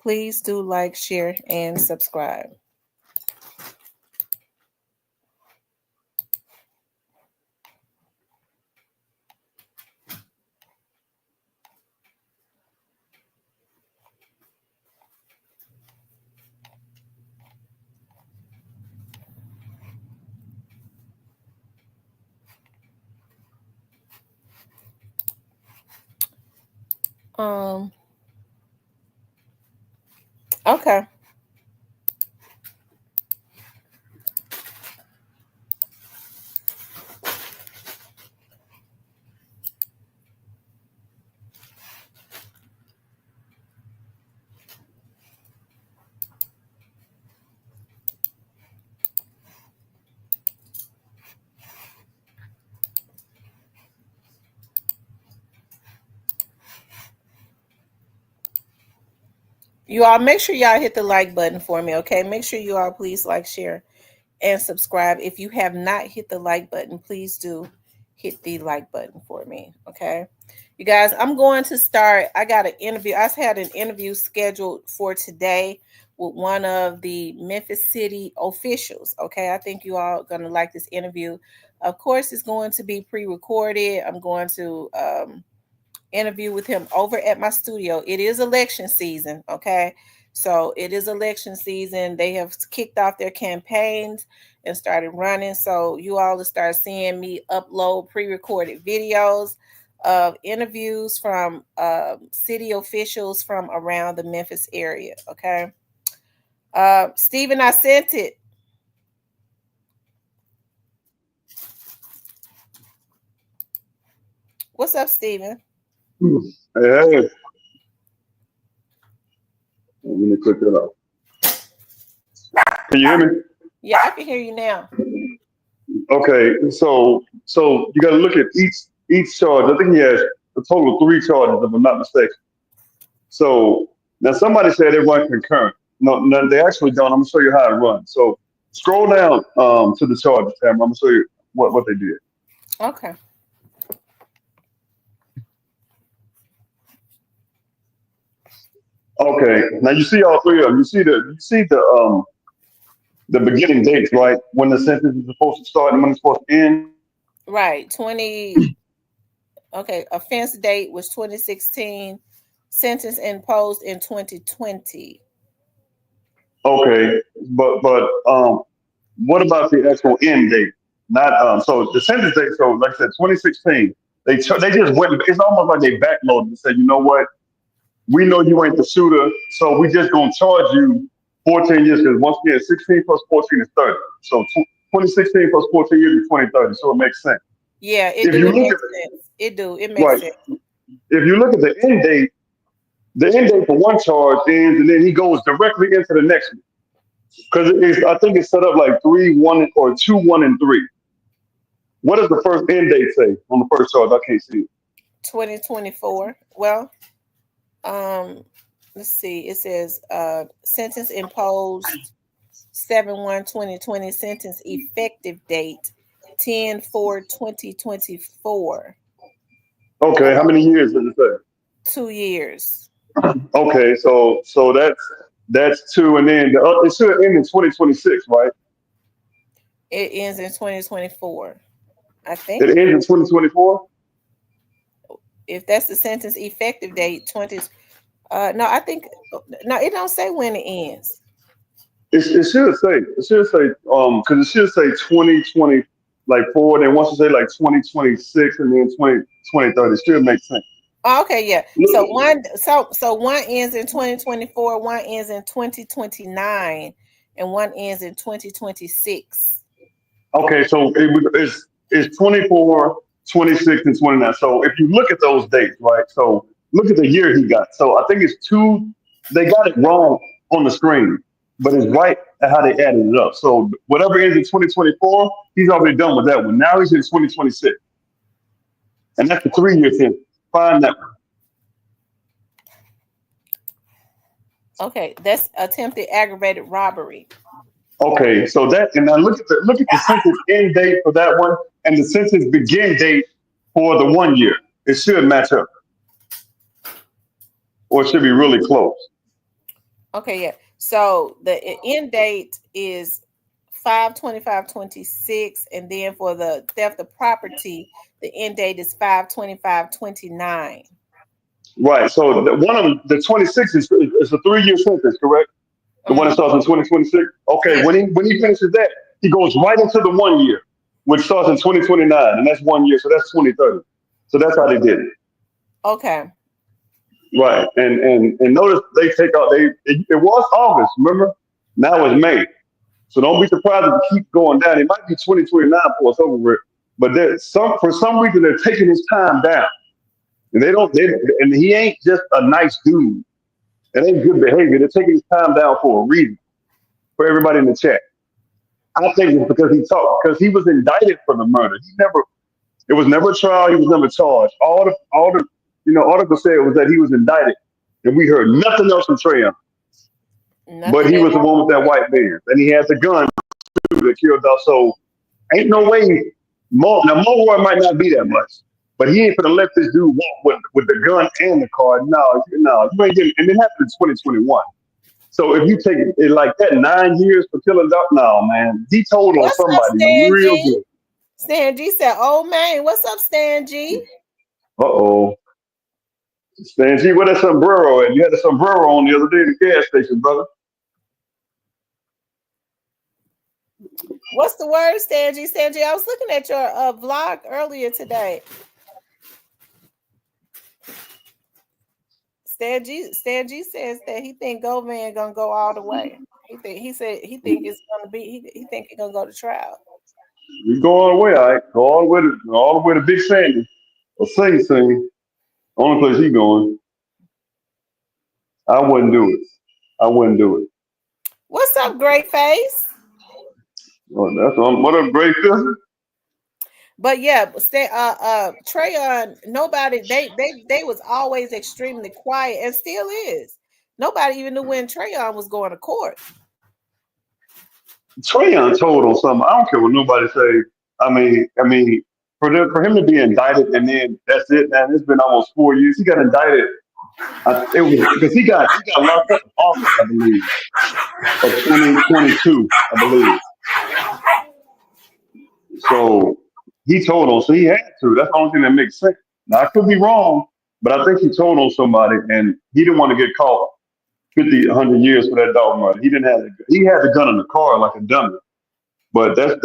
Please do like, share, and subscribe. Okay. You all make sure y'all hit the like button for me, okay? Make sure you all please like, share, and subscribe. If you have not hit the like button, please do. hit the like button for me. Okay. You guys, I'm going to start. I got an interview. I had an interview scheduled for today with one of the Memphis City officials. Okay. I think you all are going to like this interview. Of course, it's going to be pre recorded. I'm going to interview with him over at my studio. It is election season. Okay. So it is election season. They have kicked off their campaigns and started running. So you all will start seeing me upload pre-recorded videos of interviews from city officials from around the Memphis area. Okay. Stephen, I sent it. What's up, Stephen? Hey, let me click that out. Can you hear me? Yeah, I can hear you now. Okay, so you got to look at each charge. I think he has a total of 3 charges, if I'm not mistaken. So now somebody said they run concurrent. No, they actually don't. I'm gonna show you how it runs. So scroll down to the charges tab. I'm gonna show you what they did. Okay. Okay, now you see all 3 of them. You see the beginning dates, right? When the sentence is supposed to start and when it's supposed to end. Right. 20. Okay. Offense date was 2016. Sentence imposed in 2020. Okay, but what about the actual end date? Not so the sentence date. So like I said, 2016. They just went. It's almost like they backloaded and said, you know what? We know you ain't the shooter, so we just gonna charge you 14 years because once again, 16 plus 14 is 30. So 2016 plus 14 years is 2030. So it makes sense. Yeah, it If do. you It look makes at sense. It do. It makes right, sense. if you look at the end date for one charge ends, and then he goes directly into the next one. Because I think it's set up like 3, 1, or 2, 1, and 3. What does the first end date say on the first charge? I can't see it. 2024. Well, um, let's see. It says sentence imposed 7/1/2020. Sentence effective date 10/4/2024. Okay, how many years does it say? 2 years. Okay, so that's 2, and then it should end in 2026, right? It ends in 2024. I It think ends in 2024. if that's the sentence effective date 20. No, I think no. It don't say when it ends. It should say because it should say 2020 like forward, and once you say like 2026 and then 2030, it should make sense. Oh, okay, yeah. So Look, one ends in 2024, one ends in 2029, and one ends in 2026. okay, so it's 24, 26, and 29. So if you look at those dates, right? So look at the year he got. So I think it's 2. They got it wrong on the screen, but it's right at how they added it up. So whatever ends in 2024, he's already done with that one. Now he's in 2026, and that's the 3-year sentence. Find that one. Okay, that's attempted aggravated robbery. Okay, so that, and now look at the sentence end date for that one and the sentence begin date for the 1 year. It should match up, or it should be really close. Okay, yeah. So the end date is 5/25/26, and then for the theft of property, the end date is 5/25/29. Right. So one of them, the 26 is a 3-year sentence, correct? The one that Mm-hmm. starts in 2026. Okay, Yeah. when he finishes that, he goes right into the 1 year, which starts in 2029, and that's 1 year, so that's 2030. So that's how they did it. Okay. Right. And notice they take out it was August, remember? Now it's May. So don't be surprised if it keeps going down. It might be 2029 before it's over with, but for some reason they're taking his time down. And and he ain't just a nice dude. It ain't good behavior. They're taking his time down for a reason. For everybody in the chat, I think it's because he was indicted for the murder. It was never a trial. He was never charged. All the article said was that he was indicted, and we heard nothing else from Trayon. But Nothing he else. was the one with that white beard, and he had the gun too that killed us. So ain't no way. More might not be that much, but he ain't gonna let this dude walk with the gun and the car. No, you ain't getting. And it happened in 2021. So if you take it like that, 9 years for killing Doc, no man, he told on What's up, somebody Stan real G? good. Stan G said, "Oh man, what's up, Stan G? Uh oh, Stan G, where that sombrero at? You had a sombrero on the other day at the gas station, brother. What's the word, Stan G? Stan G, I was looking at your vlog earlier today. Stan G says that he think Goldman gonna go all the way. He said he think it's gonna be he think it's gonna go to trial. You go all the way, all right? Go all the way to Big Sandy or Sing Sing. Only place he going. I wouldn't do it. I wouldn't do it. What's up, Great Face? Well, that's what up, great sister. But yeah, stay Trayon, nobody they was always extremely quiet and still is. Nobody even knew when Trayon was going to court. Trayon told on something. I don't care what nobody say. For him to be indicted and then that's it, man. It's been almost 4 years. He got indicted. It was because he got locked up in August, I believe, of 2022, I believe. So he told on, so he had to. That's the only thing that makes sense. Now I could be wrong, but I think he told on somebody, and he didn't want to get caught 50, 100 years for that dog murder. He didn't have he had the gun in the car like a dummy. But that's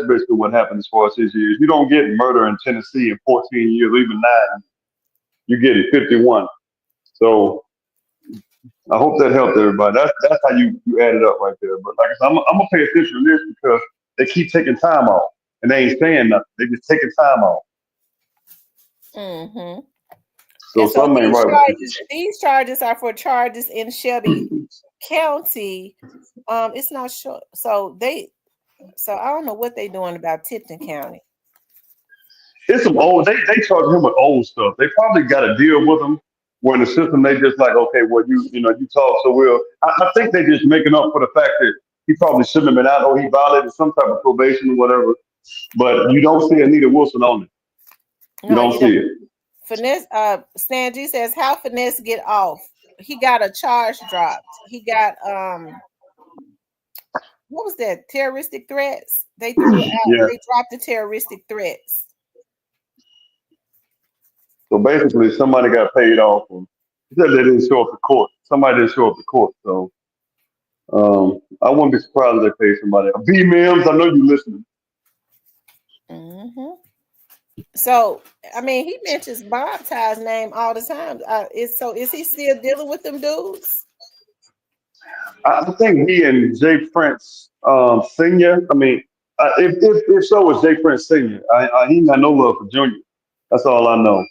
basically what happened as far as his years. You don't get murder in Tennessee in 14 years, or even 9. You get it 51. So I hope that helped everybody. That's how you add it up right there. But like I said, I'm gonna pay attention to this because they keep taking time off and they ain't saying nothing. They just taking time off. Mm-hmm. So And so something ain't right with these charges are for charges in Shelby County. It's not sure. So I don't know what they doing about Tipton County. it's some old. They charge him with old stuff. They probably got to deal with him. Where in the system they just like, okay, well you talk so well. I think they just making up for the fact that he probably shouldn't have been out or he violated some type of probation or whatever. But you don't see Anita Wilson on it. You No, don't you don't. see it. Finesse Stan G says how Finesse get off. He got a charge dropped. He got what was that? Terroristic threats. They threw out, Yeah. they dropped the terroristic threats. So basically, somebody got paid off. He said they didn't show up to court. Somebody didn't show up to court. So I wouldn't be surprised if they paid somebody. B Mims, I know you listening. Mm-hmm. So I mean, he mentions Bob Ty's name all the time. Is he still dealing with them dudes? I think he and Jay Prince Senior. I mean, if so, it's Jay Prince Senior. He ain't got no love for Junior. That's all I know.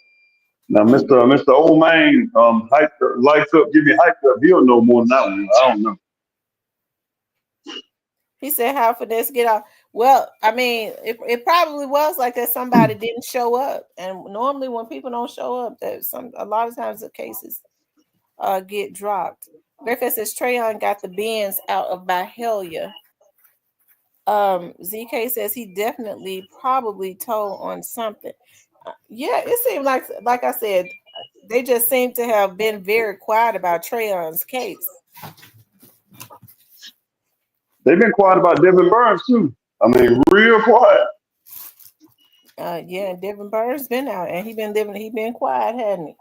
Now, Mm. Mr. Old Man, lights up, give me hyped up. He'll know more than that one. I don't know. He said, "How Finesse get off?" Well, I mean, it probably was like that. Somebody didn't show up, and normally when people don't show up, a lot of times the cases get dropped. Griffith says Trayon got the bins out of Byhalia. ZK says he definitely probably told on something. Yeah, it seemed like I said, they just seem to have been very quiet about Trayon's case. They've been quiet about Devin Burns too. I mean, real quiet. Yeah, Devin Burns been out and he been quiet, hadn't he?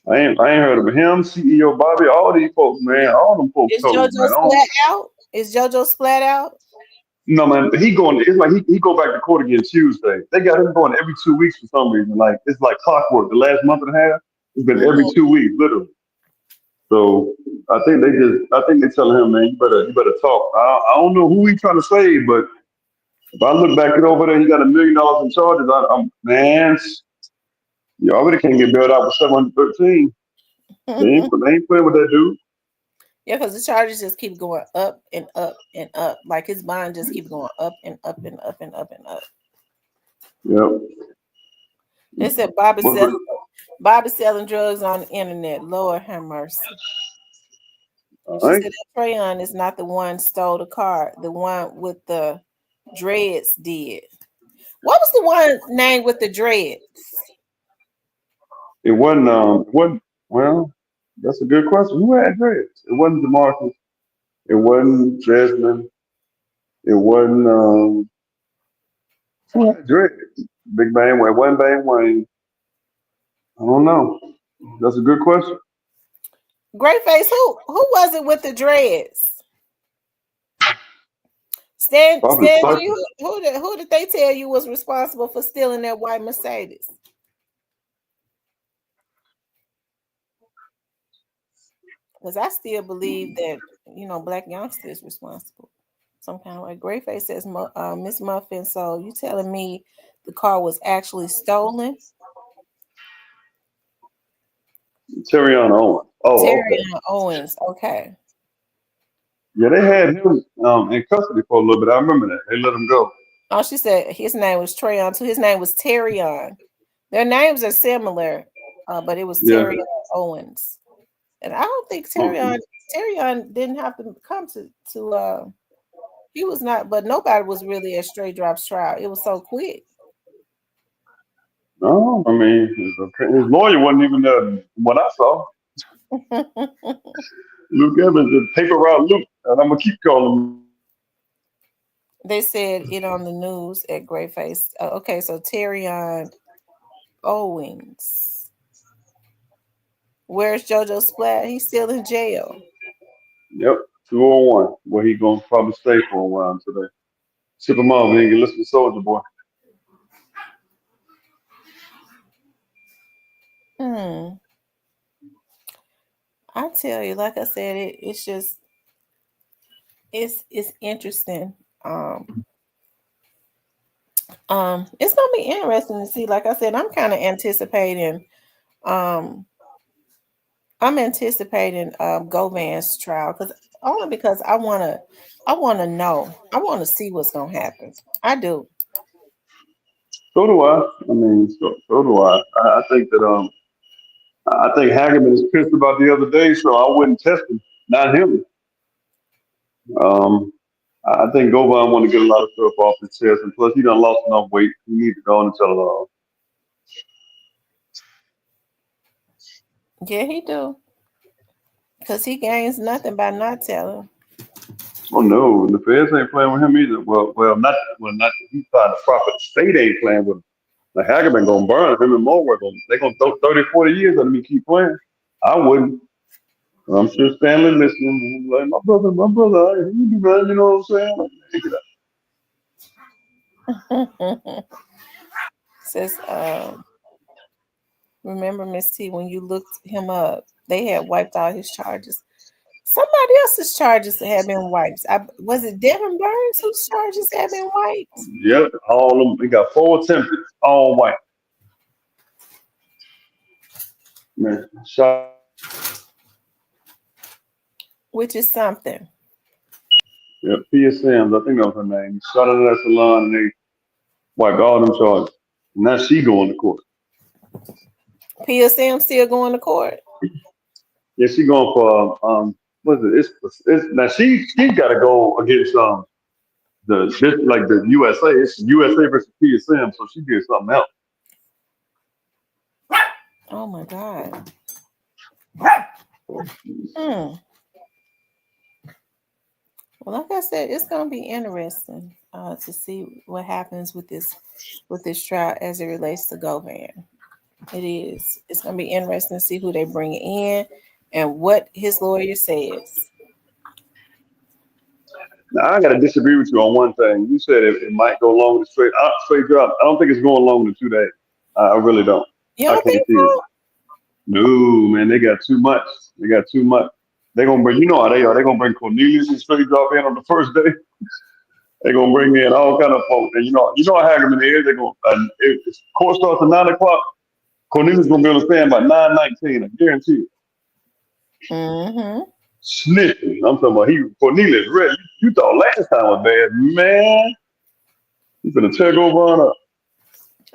I ain't heard of him, CEO Bobby, all these folks, man. All them folks Is told, JoJo man. I don't, splat out? Is JoJo splat out? no, man. He going. It's like he go back to court again Tuesday. They got him going every 2 weeks for some reason. Like it's like clockwork. The last month and a half, it's been every Mm-hmm. 2 weeks, literally. So I think they telling him, man, you better talk. I don't know who he trying to save, but if I look back it over there, he got $1 million in charges. I'm man, you already can't get bailed out with 713. They ain't playing with that dude. Yeah, because the charges just keep going up and up and up. Like his bond just keep going up and up and up and up and up. Yep. They said What's Bobby selling drugs on the internet. Lord have mercy. all She right. said that Trayon is not the one stole the car. The one with the dreads did. What was the one name with the dreads? It wasn't. It wasn't. Well, that's a good question. Who had dreads? It wasn't Demarcus. It wasn't Jasmine. It wasn't. Who had dreads? Big Bang Wayne. It wasn't Bang Wayne. I don't know. That's a good question. Great face. Who was it with the dreads? Stan, Probably Stan, Cypher. who did they tell you was responsible for stealing that white Mercedes? Because I still believe that Black Youngster is responsible some kind of way. Greyface says, Miss Muffin. So you telling me the car was actually stolen? Terrion Owen. Oh, okay. Trayon Owens. Okay. Yeah, they had him in custody for a little bit. I remember that. They let him go. Oh, she said his name was Trayon too. His name was Terrion. Their names are similar, but it was Yeah. Trayon Owens. And I don't think Okay. Terrion didn't have to come to he was not, but nobody was really at Straight Drops trial. It was so quick. No, I mean his lawyer wasn't even there. What I saw, Luke Evans, the paper route Luke, and I'm gonna keep calling him. They said it on the news at Great Face. Okay, so Terrion Owens. Where's JoJo Splat? He's still in jail. Yep, 201, where he gonna probably stay for a while today. Ship him off, and he can listen to Soldier Boy. Hmm. I tell you, like I said, it's interesting. It's gonna be interesting to see. Like I said, I'm kind of anticipating. Um, I'm anticipating Govan's trial because I wanna know. I want to see what's gonna happen. I do. So do I. I mean, so do I. I think that I think Hagerman is pissed about the other day, so I wouldn't test him. Not him. Um, I think Govan want to get a lot of stuff off his chest, and plus he done lost enough weight. He needs to go on and tell it all. Yeah, he do. Because he gains nothing by not telling. Oh no, the feds ain't playing with him either. Not he thought the prophet state ain't playing with him. The Hagerman gonna burn him and more work. They gonna throw 30, 40 years on me keep playing. I wouldn't. I'm sure Stanley listening. Like my brother, he be man, you know what I'm saying? Like, take it Says, remember, Miss T, when you looked him up, they had wiped all his charges. Somebody else's charges had been wiped. Was it Devin Burns whose charges had been wiped? Yep, all of them. We got 4 attempted, all white. Man, shot. Which is something. Yep, Pia Sims, I think that was her name. Shot her at that salon and they wiped all them charges. Now she going to court. PSM still going to court. Yeah, she going for what's it? It's now she got to go against like the USA. It's USA versus PSM, so she did something else. Oh my God. Hmm. Well, like I said, it's gonna be interesting to see what happens with this trial as it relates to Govan. It is. It's gonna be interesting to see who they bring in and what his lawyer says. Now I got to disagree with you on one thing. You said it might go longer than straight drop. I don't think it's going longer than 2 days. I really don't. You I don't can't think see it. so? No, man, they got too much. They got too much. They're gonna bring, you know how they are. They're gonna bring Cornelius and straight drop in on the first day. They're gonna bring in all kind of folks, and you know how Hagerman is. They're gonna if court starts at 9 o'clock. Cornelius gonna be on the stand by 9:19. I guarantee it. Mm-hmm. Snitching. I'm talking about Cornelius ready. You thought last time was bad, man. He's gonna check over on up.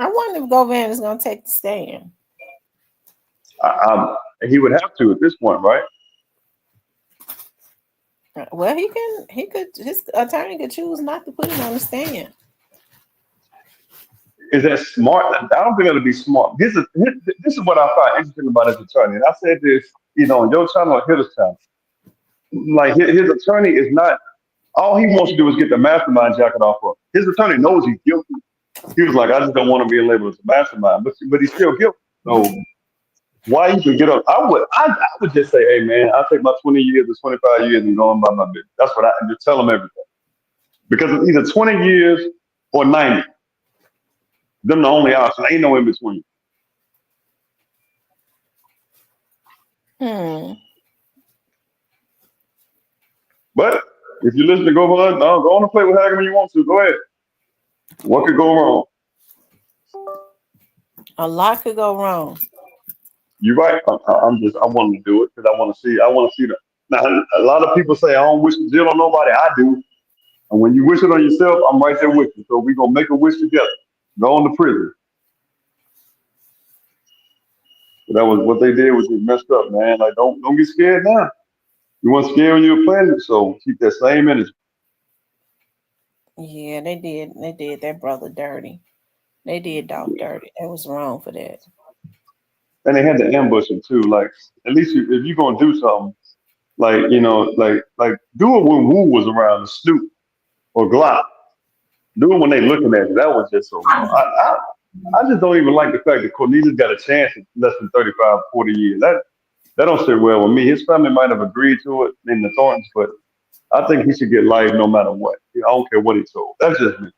I wonder if Govan is gonna take the stand. He would have to at this point, right? Well, his attorney could choose not to put him on the stand. Is that smart? I don't think that'll be smart. This is what I find interesting about his attorney. And I said this, on your channel or his channel. Like his attorney is not. All he wants to do is get the mastermind jacket off of him. His attorney knows he's guilty. He was like, I just don't want to be labeled as a mastermind, but he's still guilty. So why you can get up? I would just say, hey man, I'll take my 20 years or 25 years and go on by my business. That's what I just tell him everything. Because it's either 20 years or 90. Them the only option. Ain't no in between. Hmm. But if you listen to Governor, no, go on and play with Hagerman you want to. Go ahead. What could go wrong? A lot could go wrong. You're right. I want to do it because I want to see the. Now, a lot of people say I don't wish the jail on nobody. I do. And when you wish it on yourself, I'm right there with you. So we're gonna make a wish together. Go on to prison. So that was what they did, was just messed up, man. Like don't get scared now. You weren't scared when you were planning, so keep that same energy. Yeah, they did. They did their brother dirty. They did dog dirty. It was wrong for that. And they had to ambush him too. Like at least if you're gonna do something, like like do it when Wu was around, Snoop or Glock. Do it when they looking at you. That was just so wrong. I just don't even like the fact that Cornelius got a chance in less than 35, 40 years. That don't sit well with me. His family might have agreed to it in the Thorntons, but I think he should get life no matter what. I don't care what he told. That's just me.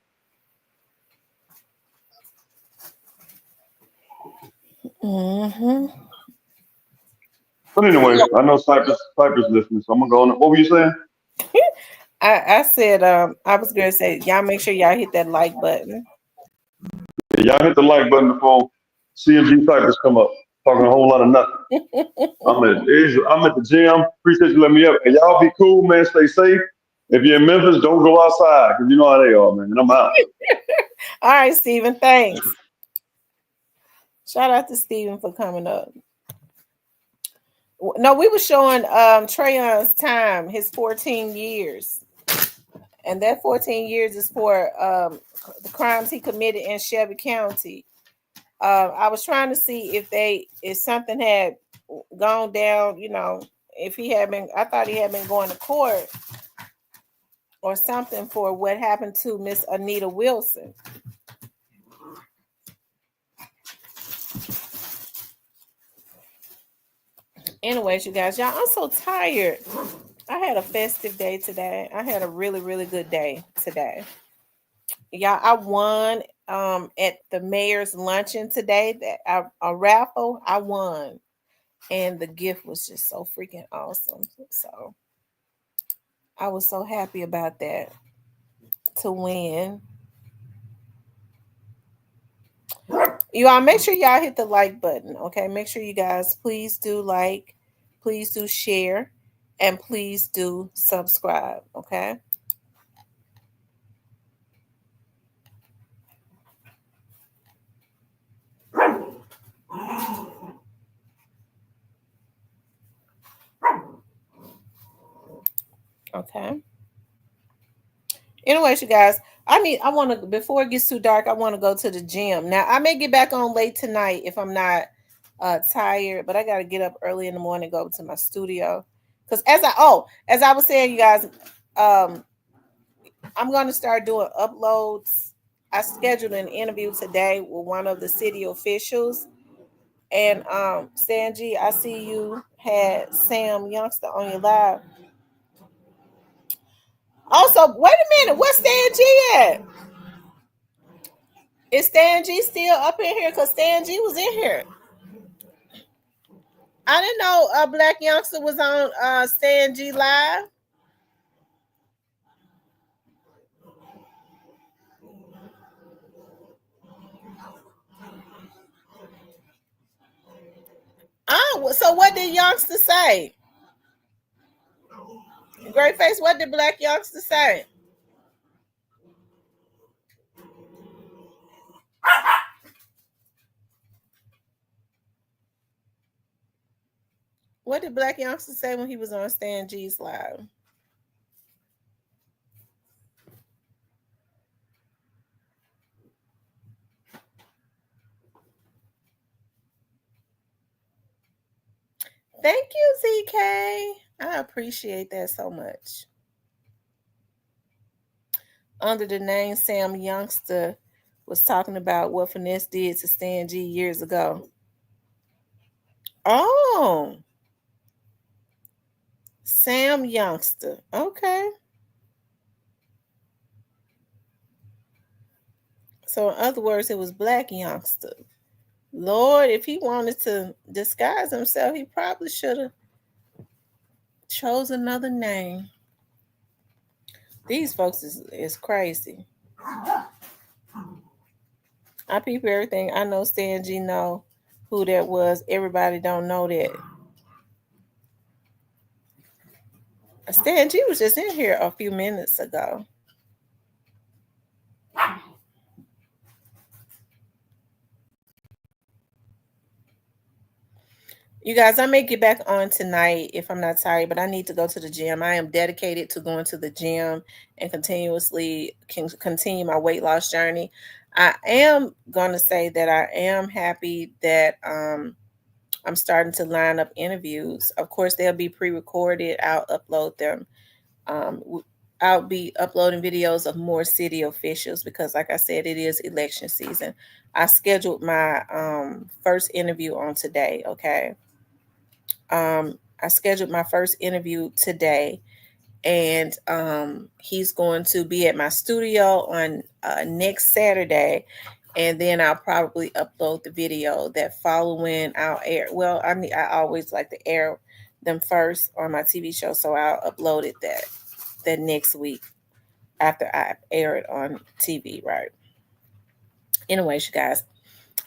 Mm-hmm. But anyway, I know Cypress listening, so I'm gonna go on. What were you saying? I said I was gonna say y'all make sure y'all hit that like button. Yeah, y'all hit the like button before CMG Cypress come up, talking a whole lot of nothing. I'm at the gym. Appreciate you letting me up. And y'all be cool, man. Stay safe. If you're in Memphis, don't go outside because you know how they are, man. And I'm out. All right, Steven, thanks. Shout out to Steven for coming up. No, we were showing Trayon's time, his 14 years. And that 14 years is for the crimes he committed in Shelby County. I was trying to see if something had gone down, if he had been, I thought he had been going to court or something for what happened to Miss Anita Wilson. Anyways, you guys, y'all, I'm so tired. I had a festive day today. I had a really, really good day today. Y'all, I won at the mayor's luncheon today. That a raffle, I won. And the gift was just so freaking awesome. So I was so happy about that, to win. You all make sure y'all hit the like button, okay? Make sure you guys please do like, please do share, and please do subscribe, okay? Okay. Anyways, you guys, I want to, before it gets too dark, I want to go to the gym. Now, I may get back on late tonight if I'm not tired, but I got to get up early in the morning, go to my studio. Because as I was saying, you guys, I'm going to start doing uploads. I scheduled an interview today with one of the city officials. And Stan G, I see you had Sam Youngster on your live. Also, wait a minute, where's Stan G at? Is Stan G still up in here? Because Stan G was in here. I didn't know Black Youngster was on Stan G live. Oh, so what did Youngster say? Great Face, what did Black Youngster say? What did Black Youngster say when he was on Stan G's live? Thank you, ZK. I appreciate that so much. Under the name Sam Youngster was talking about what Finesse did to Stan G years ago. Oh, Sam Youngster. Okay. So in other words, it was Black Youngster. Lord, if he wanted to disguise himself, he probably should have chose another name. These folks is crazy. I peep everything. I know Stan G know who that was. Everybody don't know that. Stan G was just in here a few minutes ago. You guys, I may get back on tonight if I'm not tired, but I need to go to the gym. I am dedicated to going to the gym and continuously continue my weight loss journey. I am going to say that I am happy that I'm starting to line up interviews. Of course, they'll be pre-recorded. I'll upload them. I'll be uploading videos of more city officials because, like I said, it is election season. I scheduled my first interview on today. Okay. I scheduled my first interview today, and he's going to be at my studio on next Saturday, and then I'll probably upload the video that following I'll air. Well, I always like to air them first on my TV show, so I'll upload it that next week after I air it on TV, right? Anyways, you guys,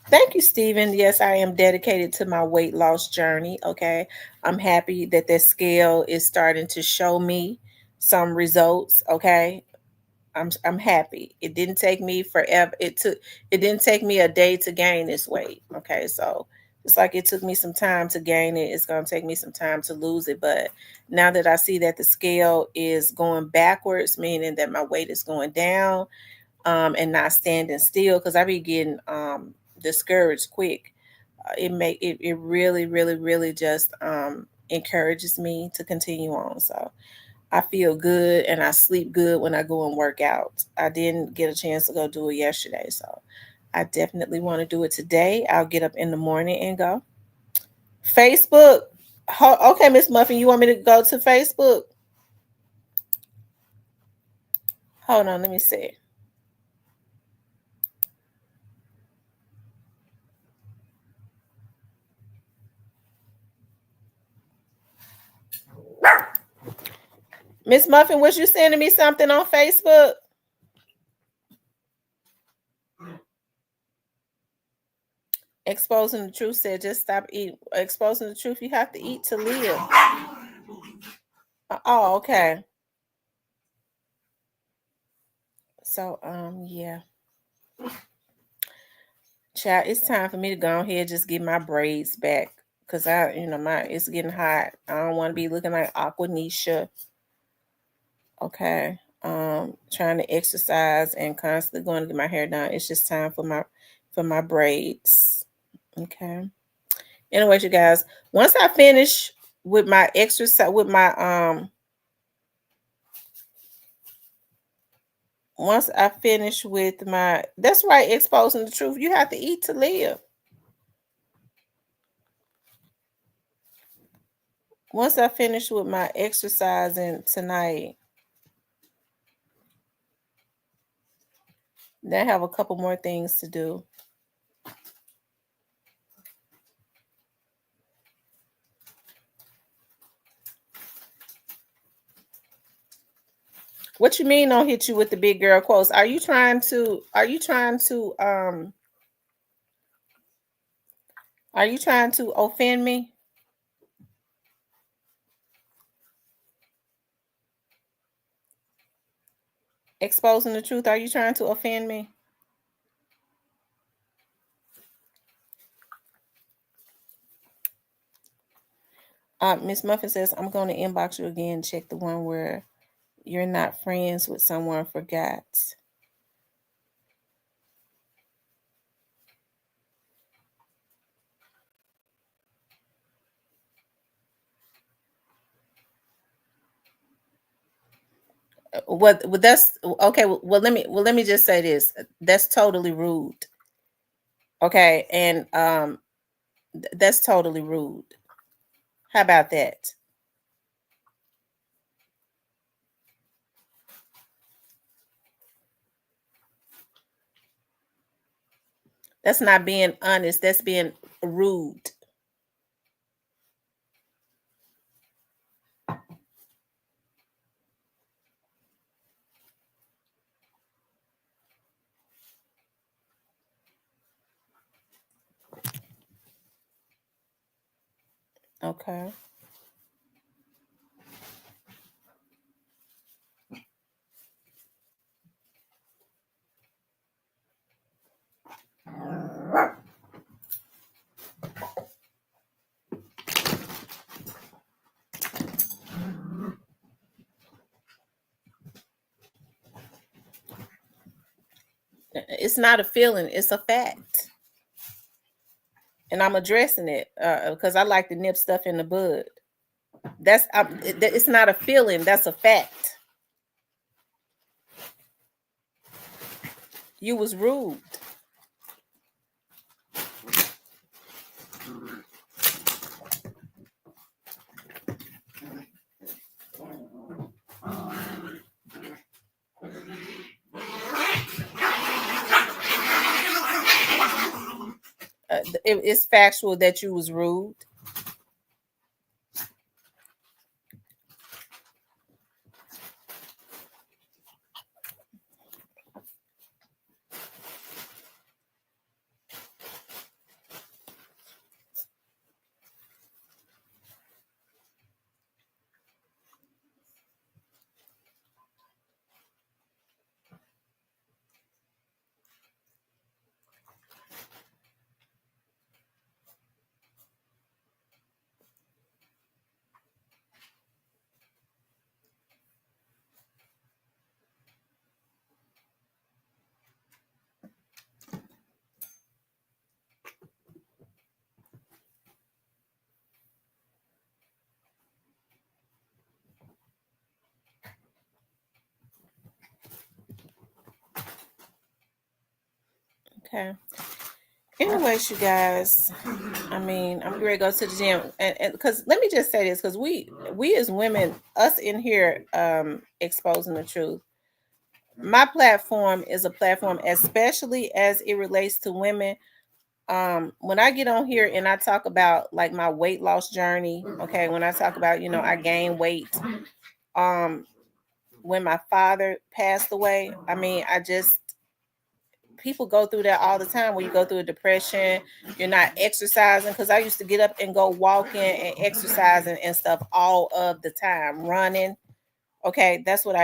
thank you, Stephen. Yes, I am dedicated to my weight loss journey. Okay. I'm happy that the scale is starting to show me some results. Okay. I'm happy. It didn't take me forever. It didn't take me a day to gain this weight. Okay. So it's like it took me some time to gain it. It's gonna take me some time to lose it. But now that I see that the scale is going backwards, meaning that my weight is going down, and not standing still, because I be getting discouraged quick. It really just encourages me to continue on. So I feel good and I sleep good when I go and work out. I didn't get a chance to go do it yesterday, so I definitely want to do it today. I'll get up in the morning and go. Facebook. Okay, Miss Muffin, you want me to go to Facebook? Hold on, let me see. Miss Muffin, was you sending me something on Facebook? Exposing the truth said, just stop eating. Exposing the truth, you have to eat to live. Oh, okay. So, yeah. Child, it's time for me to go ahead and just get my braids back. Cause it's getting hot. I don't want to be looking like Aquanisha. Okay. Trying to exercise and constantly going to get my hair done. It's just time for my braids. Okay. Anyways, you guys, once I finish with my exercise, once I finish with that's right, exposing the truth, you have to eat to live. Once I finish with my exercising tonight, then I have a couple more things to do. What you mean don't hit you with the big girl quotes? Are you trying to offend me? Exposing the truth, are you trying to offend me? Miss Muffin says, I'm going to inbox you again. Check the one where you're not friends with someone forgot. What that's okay. Well, let me just say this. That's totally rude. Okay, and that's totally rude. How about that? That's not being honest. That's being rude. Okay. It's not a feeling. It's a fact, and I'm addressing it because I like to nip stuff in the bud. It's not a feeling. That's a fact. You was rude. It's factual that you was rude. Okay. Anyways, you guys, I mean, I'm ready to go to the gym, and because let me just say this, because we as women, us in here, exposing the truth. My platform is a platform, especially as it relates to women. When I get on here and I talk about like my weight loss journey, okay, when I talk about I gained weight, um, when my father passed away, I mean, I just people go through that all the time where you go through a depression, you're not exercising, because I used to get up and go walking and exercising and stuff all of the time, running. Okay, that's what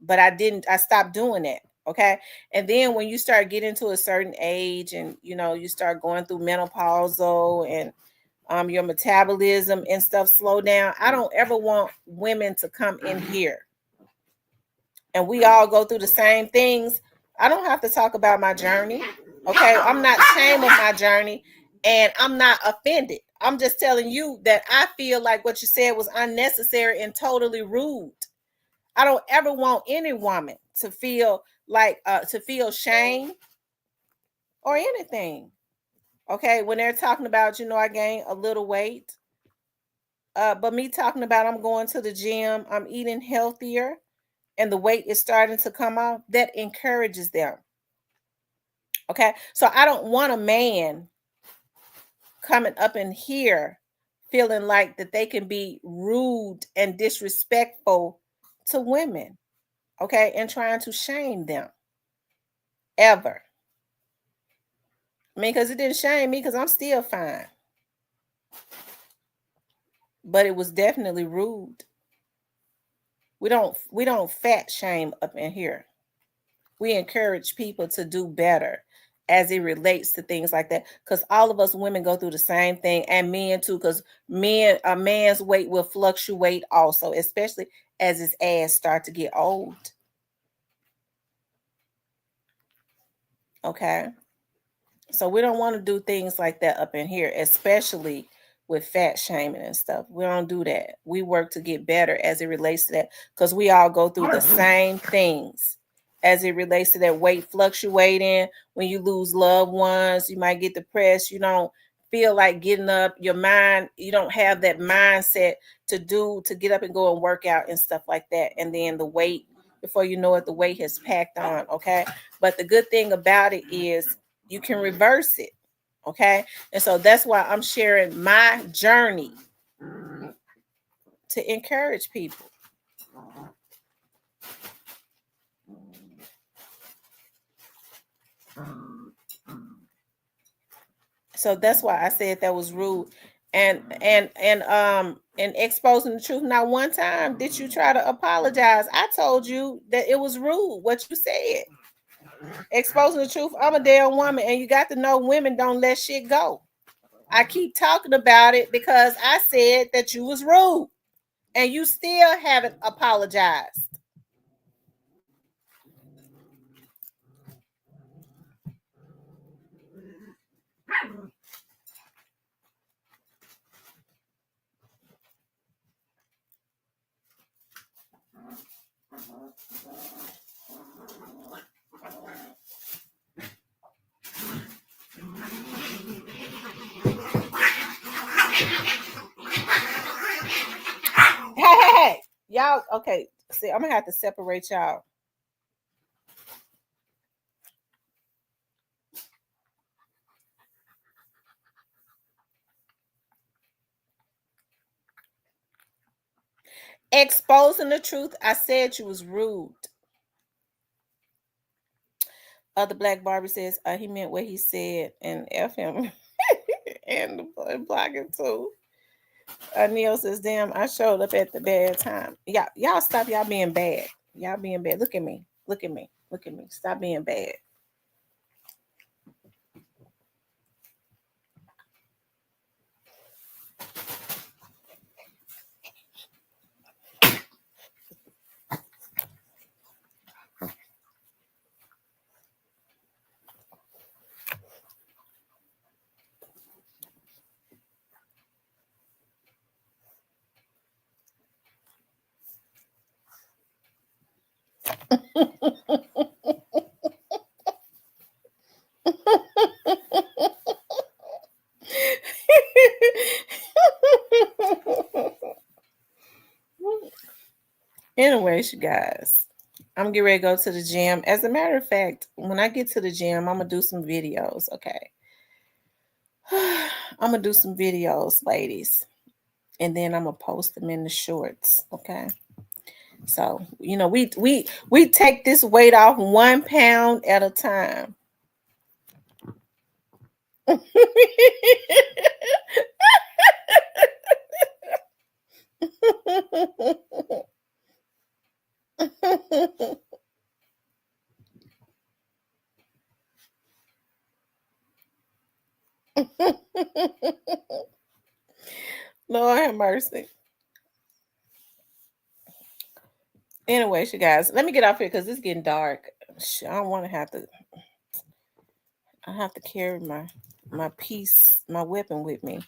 but I stopped doing that. Okay, and then when you start getting to a certain age and you start going through menopausal and your metabolism and stuff slow down, I don't ever want women to come in here and we all go through the same things. I don't have to talk about my journey. Okay. I'm not ashamed of my journey and I'm not offended. I'm just telling you that I feel like what you said was unnecessary and totally rude. I don't ever want any woman to feel like to feel shame or anything. Okay. When they're talking about, I gained a little weight. But me talking about I'm going to the gym, I'm eating healthier, and the weight is starting to come off, that encourages them. Okay. So I don't want a man coming up in here feeling like that they can be rude and disrespectful to women. Okay. And trying to shame them ever. I mean, because it didn't shame me because I'm still fine. But it was definitely rude. We don't fat shame up in here. We encourage people to do better as it relates to things like that, because all of us women go through the same thing, and men too, because a man's weight will fluctuate also, especially as his ass start to get old. Okay, so we don't want to do things like that up in here, especially with fat shaming and stuff. We don't do that. We work to get better as it relates to that, because we all go through the same things as it relates to that weight fluctuating. When you lose loved ones, you might get depressed. You don't feel like getting up. Your mind, you don't have that mindset to get up and go and work out and stuff like that. And then the weight, before you know it, the weight has packed on. Okay. But the good thing about it is you can reverse it. Okay. And so that's why I'm sharing my journey to encourage people. So that's why I said that was rude. And exposing the truth. Now, one time did you try to apologize? I told you that it was rude what you said. Exposing the truth. I'm a damn woman, and you got to know women don't let shit go. I keep talking about it because I said that you was rude, and you still haven't apologized. Hey, y'all. Okay, see, I'm gonna have to separate y'all. Exposing the truth. I said you was rude. Other Black Barbie says he meant what he said, and F him and block him too. Neil says, "Damn, I showed up at the bad time." Y'all stop. Y'all being bad. Y'all being bad. Look at me. Look at me. Look at me. Stop being bad. Anyways, you guys, I'm getting ready to go to the gym. As a matter of fact, when I get to the gym, I'm gonna do some videos. Okay, I'm gonna do some videos, ladies, and then I'm gonna post them in the shorts. Okay. So, we take this weight off 1 pound at a time. Lord have mercy. Anyways, you guys, let me get off here because it's getting dark. I don't want to have to. I have to carry my piece, my weapon with me.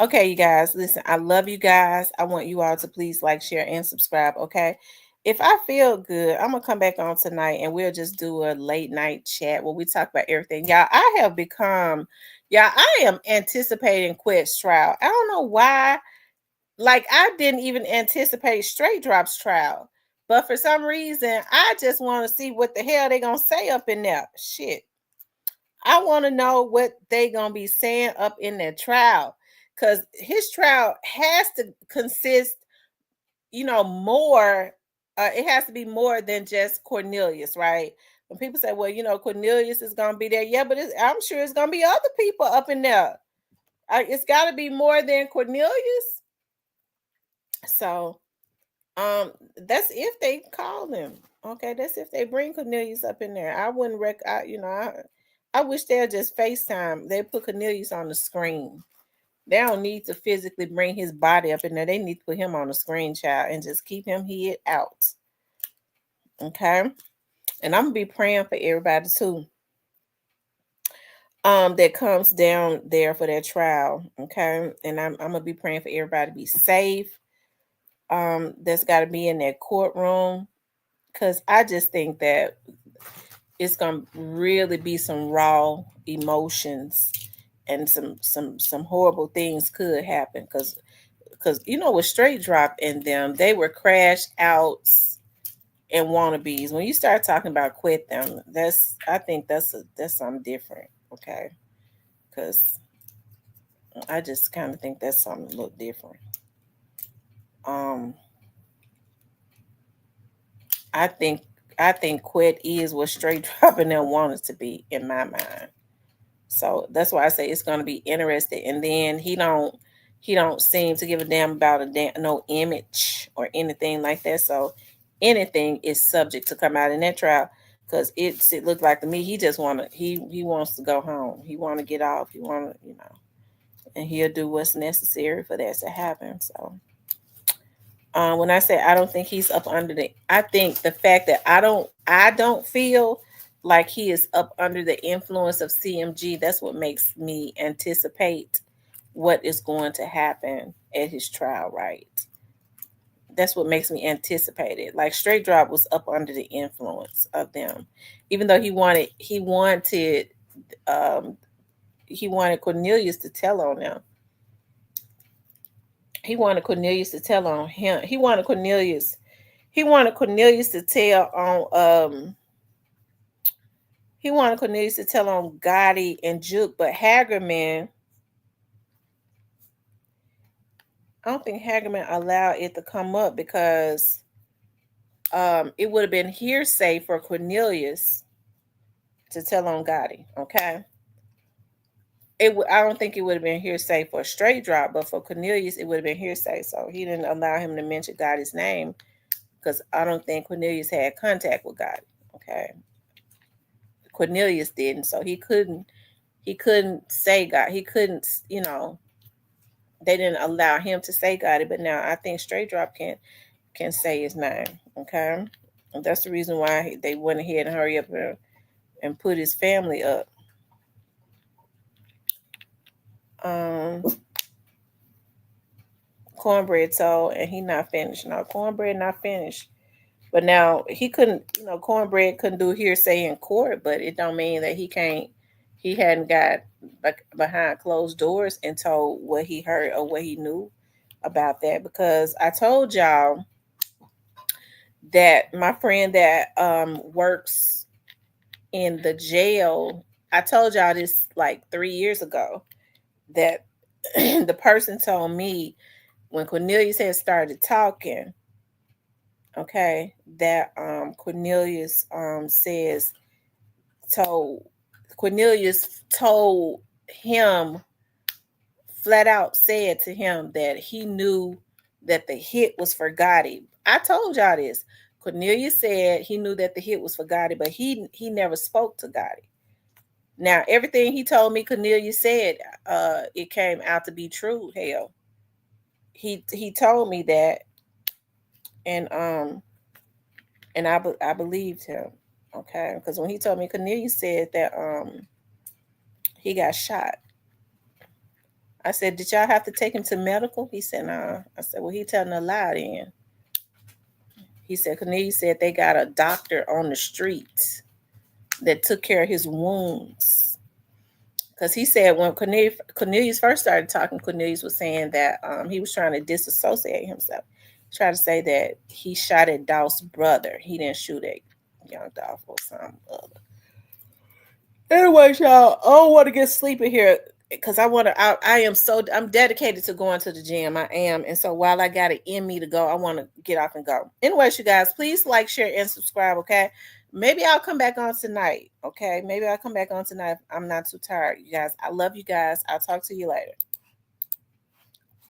Okay, you guys, listen. I love you guys. I want you all to please like, share, and subscribe. Okay. If I feel good, I'm gonna come back on tonight and we'll just do a late night chat where we talk about everything. Y'all, I am anticipating Quet's trial. I don't know why. Like, I didn't even anticipate Straight Drop's trial. But for some reason, I just want to see what the hell they gonna say up in there. Shit. I want to know what they gonna be saying up in their trial. Because his trial has to consist, more. It has to be more than just Cornelius, right? When people say, well, Cornelius is going to be there. Yeah, but I'm sure it's going to be other people up in there. It's got to be more than Cornelius. So that's if they call them. Okay, that's if they bring Cornelius up in there. I wouldn't I wish they'll just FaceTime. They put Cornelius on the screen. They don't need to physically bring his body up in there. They need to put him on the screen, child, and just keep him hid out. Okay? And I'm going to be praying for everybody, too. that comes down there for that trial. Okay. And I'm gonna be praying for everybody to be safe. That's gotta be in that courtroom. Cause I just think that it's gonna really be some raw emotions and some horrible things could happen. Cause you know with straight drop in them, they were crash outs and wannabes. When you start talking about quit them, I think that's something different. Okay. Cause I just kind of think that's something a little different. Um, I think quit is what straight dropping them want it to be in my mind. So that's why I say it's gonna be interesting. And then he don't seem to give a damn about no image or anything like that. So anything is subject to come out in that trial because it looked like to me he just he wants to go home. He want to get off. He want to and he'll do what's necessary for that to happen. So when I say I don't think he's up under I think the fact that I don't feel like he is up under the influence of CMG. That's what makes me anticipate what is going to happen at his trial. Right. That's what makes me anticipate it. Like Straight Drop was up under the influence of them, even though um, he wanted Cornelius to tell on them. He wanted Cornelius to tell on him. He wanted Cornelius to tell on he wanted Cornelius to tell on Gotti and Juke, but Hagerman, I don't think Hagerman allowed it to come up because it would have been hearsay for Cornelius to tell on Gotti. Okay. I don't think it would have been hearsay for a Straight Drop, but for Cornelius it would have been hearsay. So he didn't allow him to mention Gotti's name because I don't think Cornelius had contact with Gotti. Okay. Cornelius didn't, so he couldn't say God. He couldn't, they didn't allow him to say God. But now I think Straight Drop can say his name. Okay, and that's the reason why they went ahead and hurry up and put his family up. Um, Cornbread told, and he not finished. No, Cornbread not finished. But now he couldn't, Cornbread couldn't do hearsay in court, but it don't mean that he can't. He hadn't got behind closed doors and told what he heard or what he knew about that. Because I told y'all that my friend that works in the jail, I told y'all this like 3 years ago that the person told me when Cornelius had started talking, okay, that Cornelius told Cornelius told him flat out said to him that he knew that the hit was for Gotti. I told y'all this. Cornelius said he knew that the hit was for Gotti, but he never spoke to Gotti. Now everything he told me Cornelius said, it came out to be true. Hell, he told me that, and I believed him. Okay, because when he told me Cornelius said that he got shot. I said, did y'all have to take him to medical? He said, nah. I said, well, he telling a lie then. He said, Cornelius said they got a doctor on the street that took care of his wounds. Because he said when Cornelius first started talking, Cornelius was saying that he was trying to disassociate himself. He tried to say that he shot at Dolph's brother. He didn't shoot at young Dolph or something other. Anyway, y'all, I don't want to get sleepy here because I'm dedicated to going to the gym. I am. And so while I got it in me to go, I want to get off and go. Anyways, you guys, please like, share, and subscribe. Okay. Maybe I'll come back on tonight. Okay. Maybe I'll come back on tonight. I'm not too tired. You guys, I love you guys. I'll talk to you later.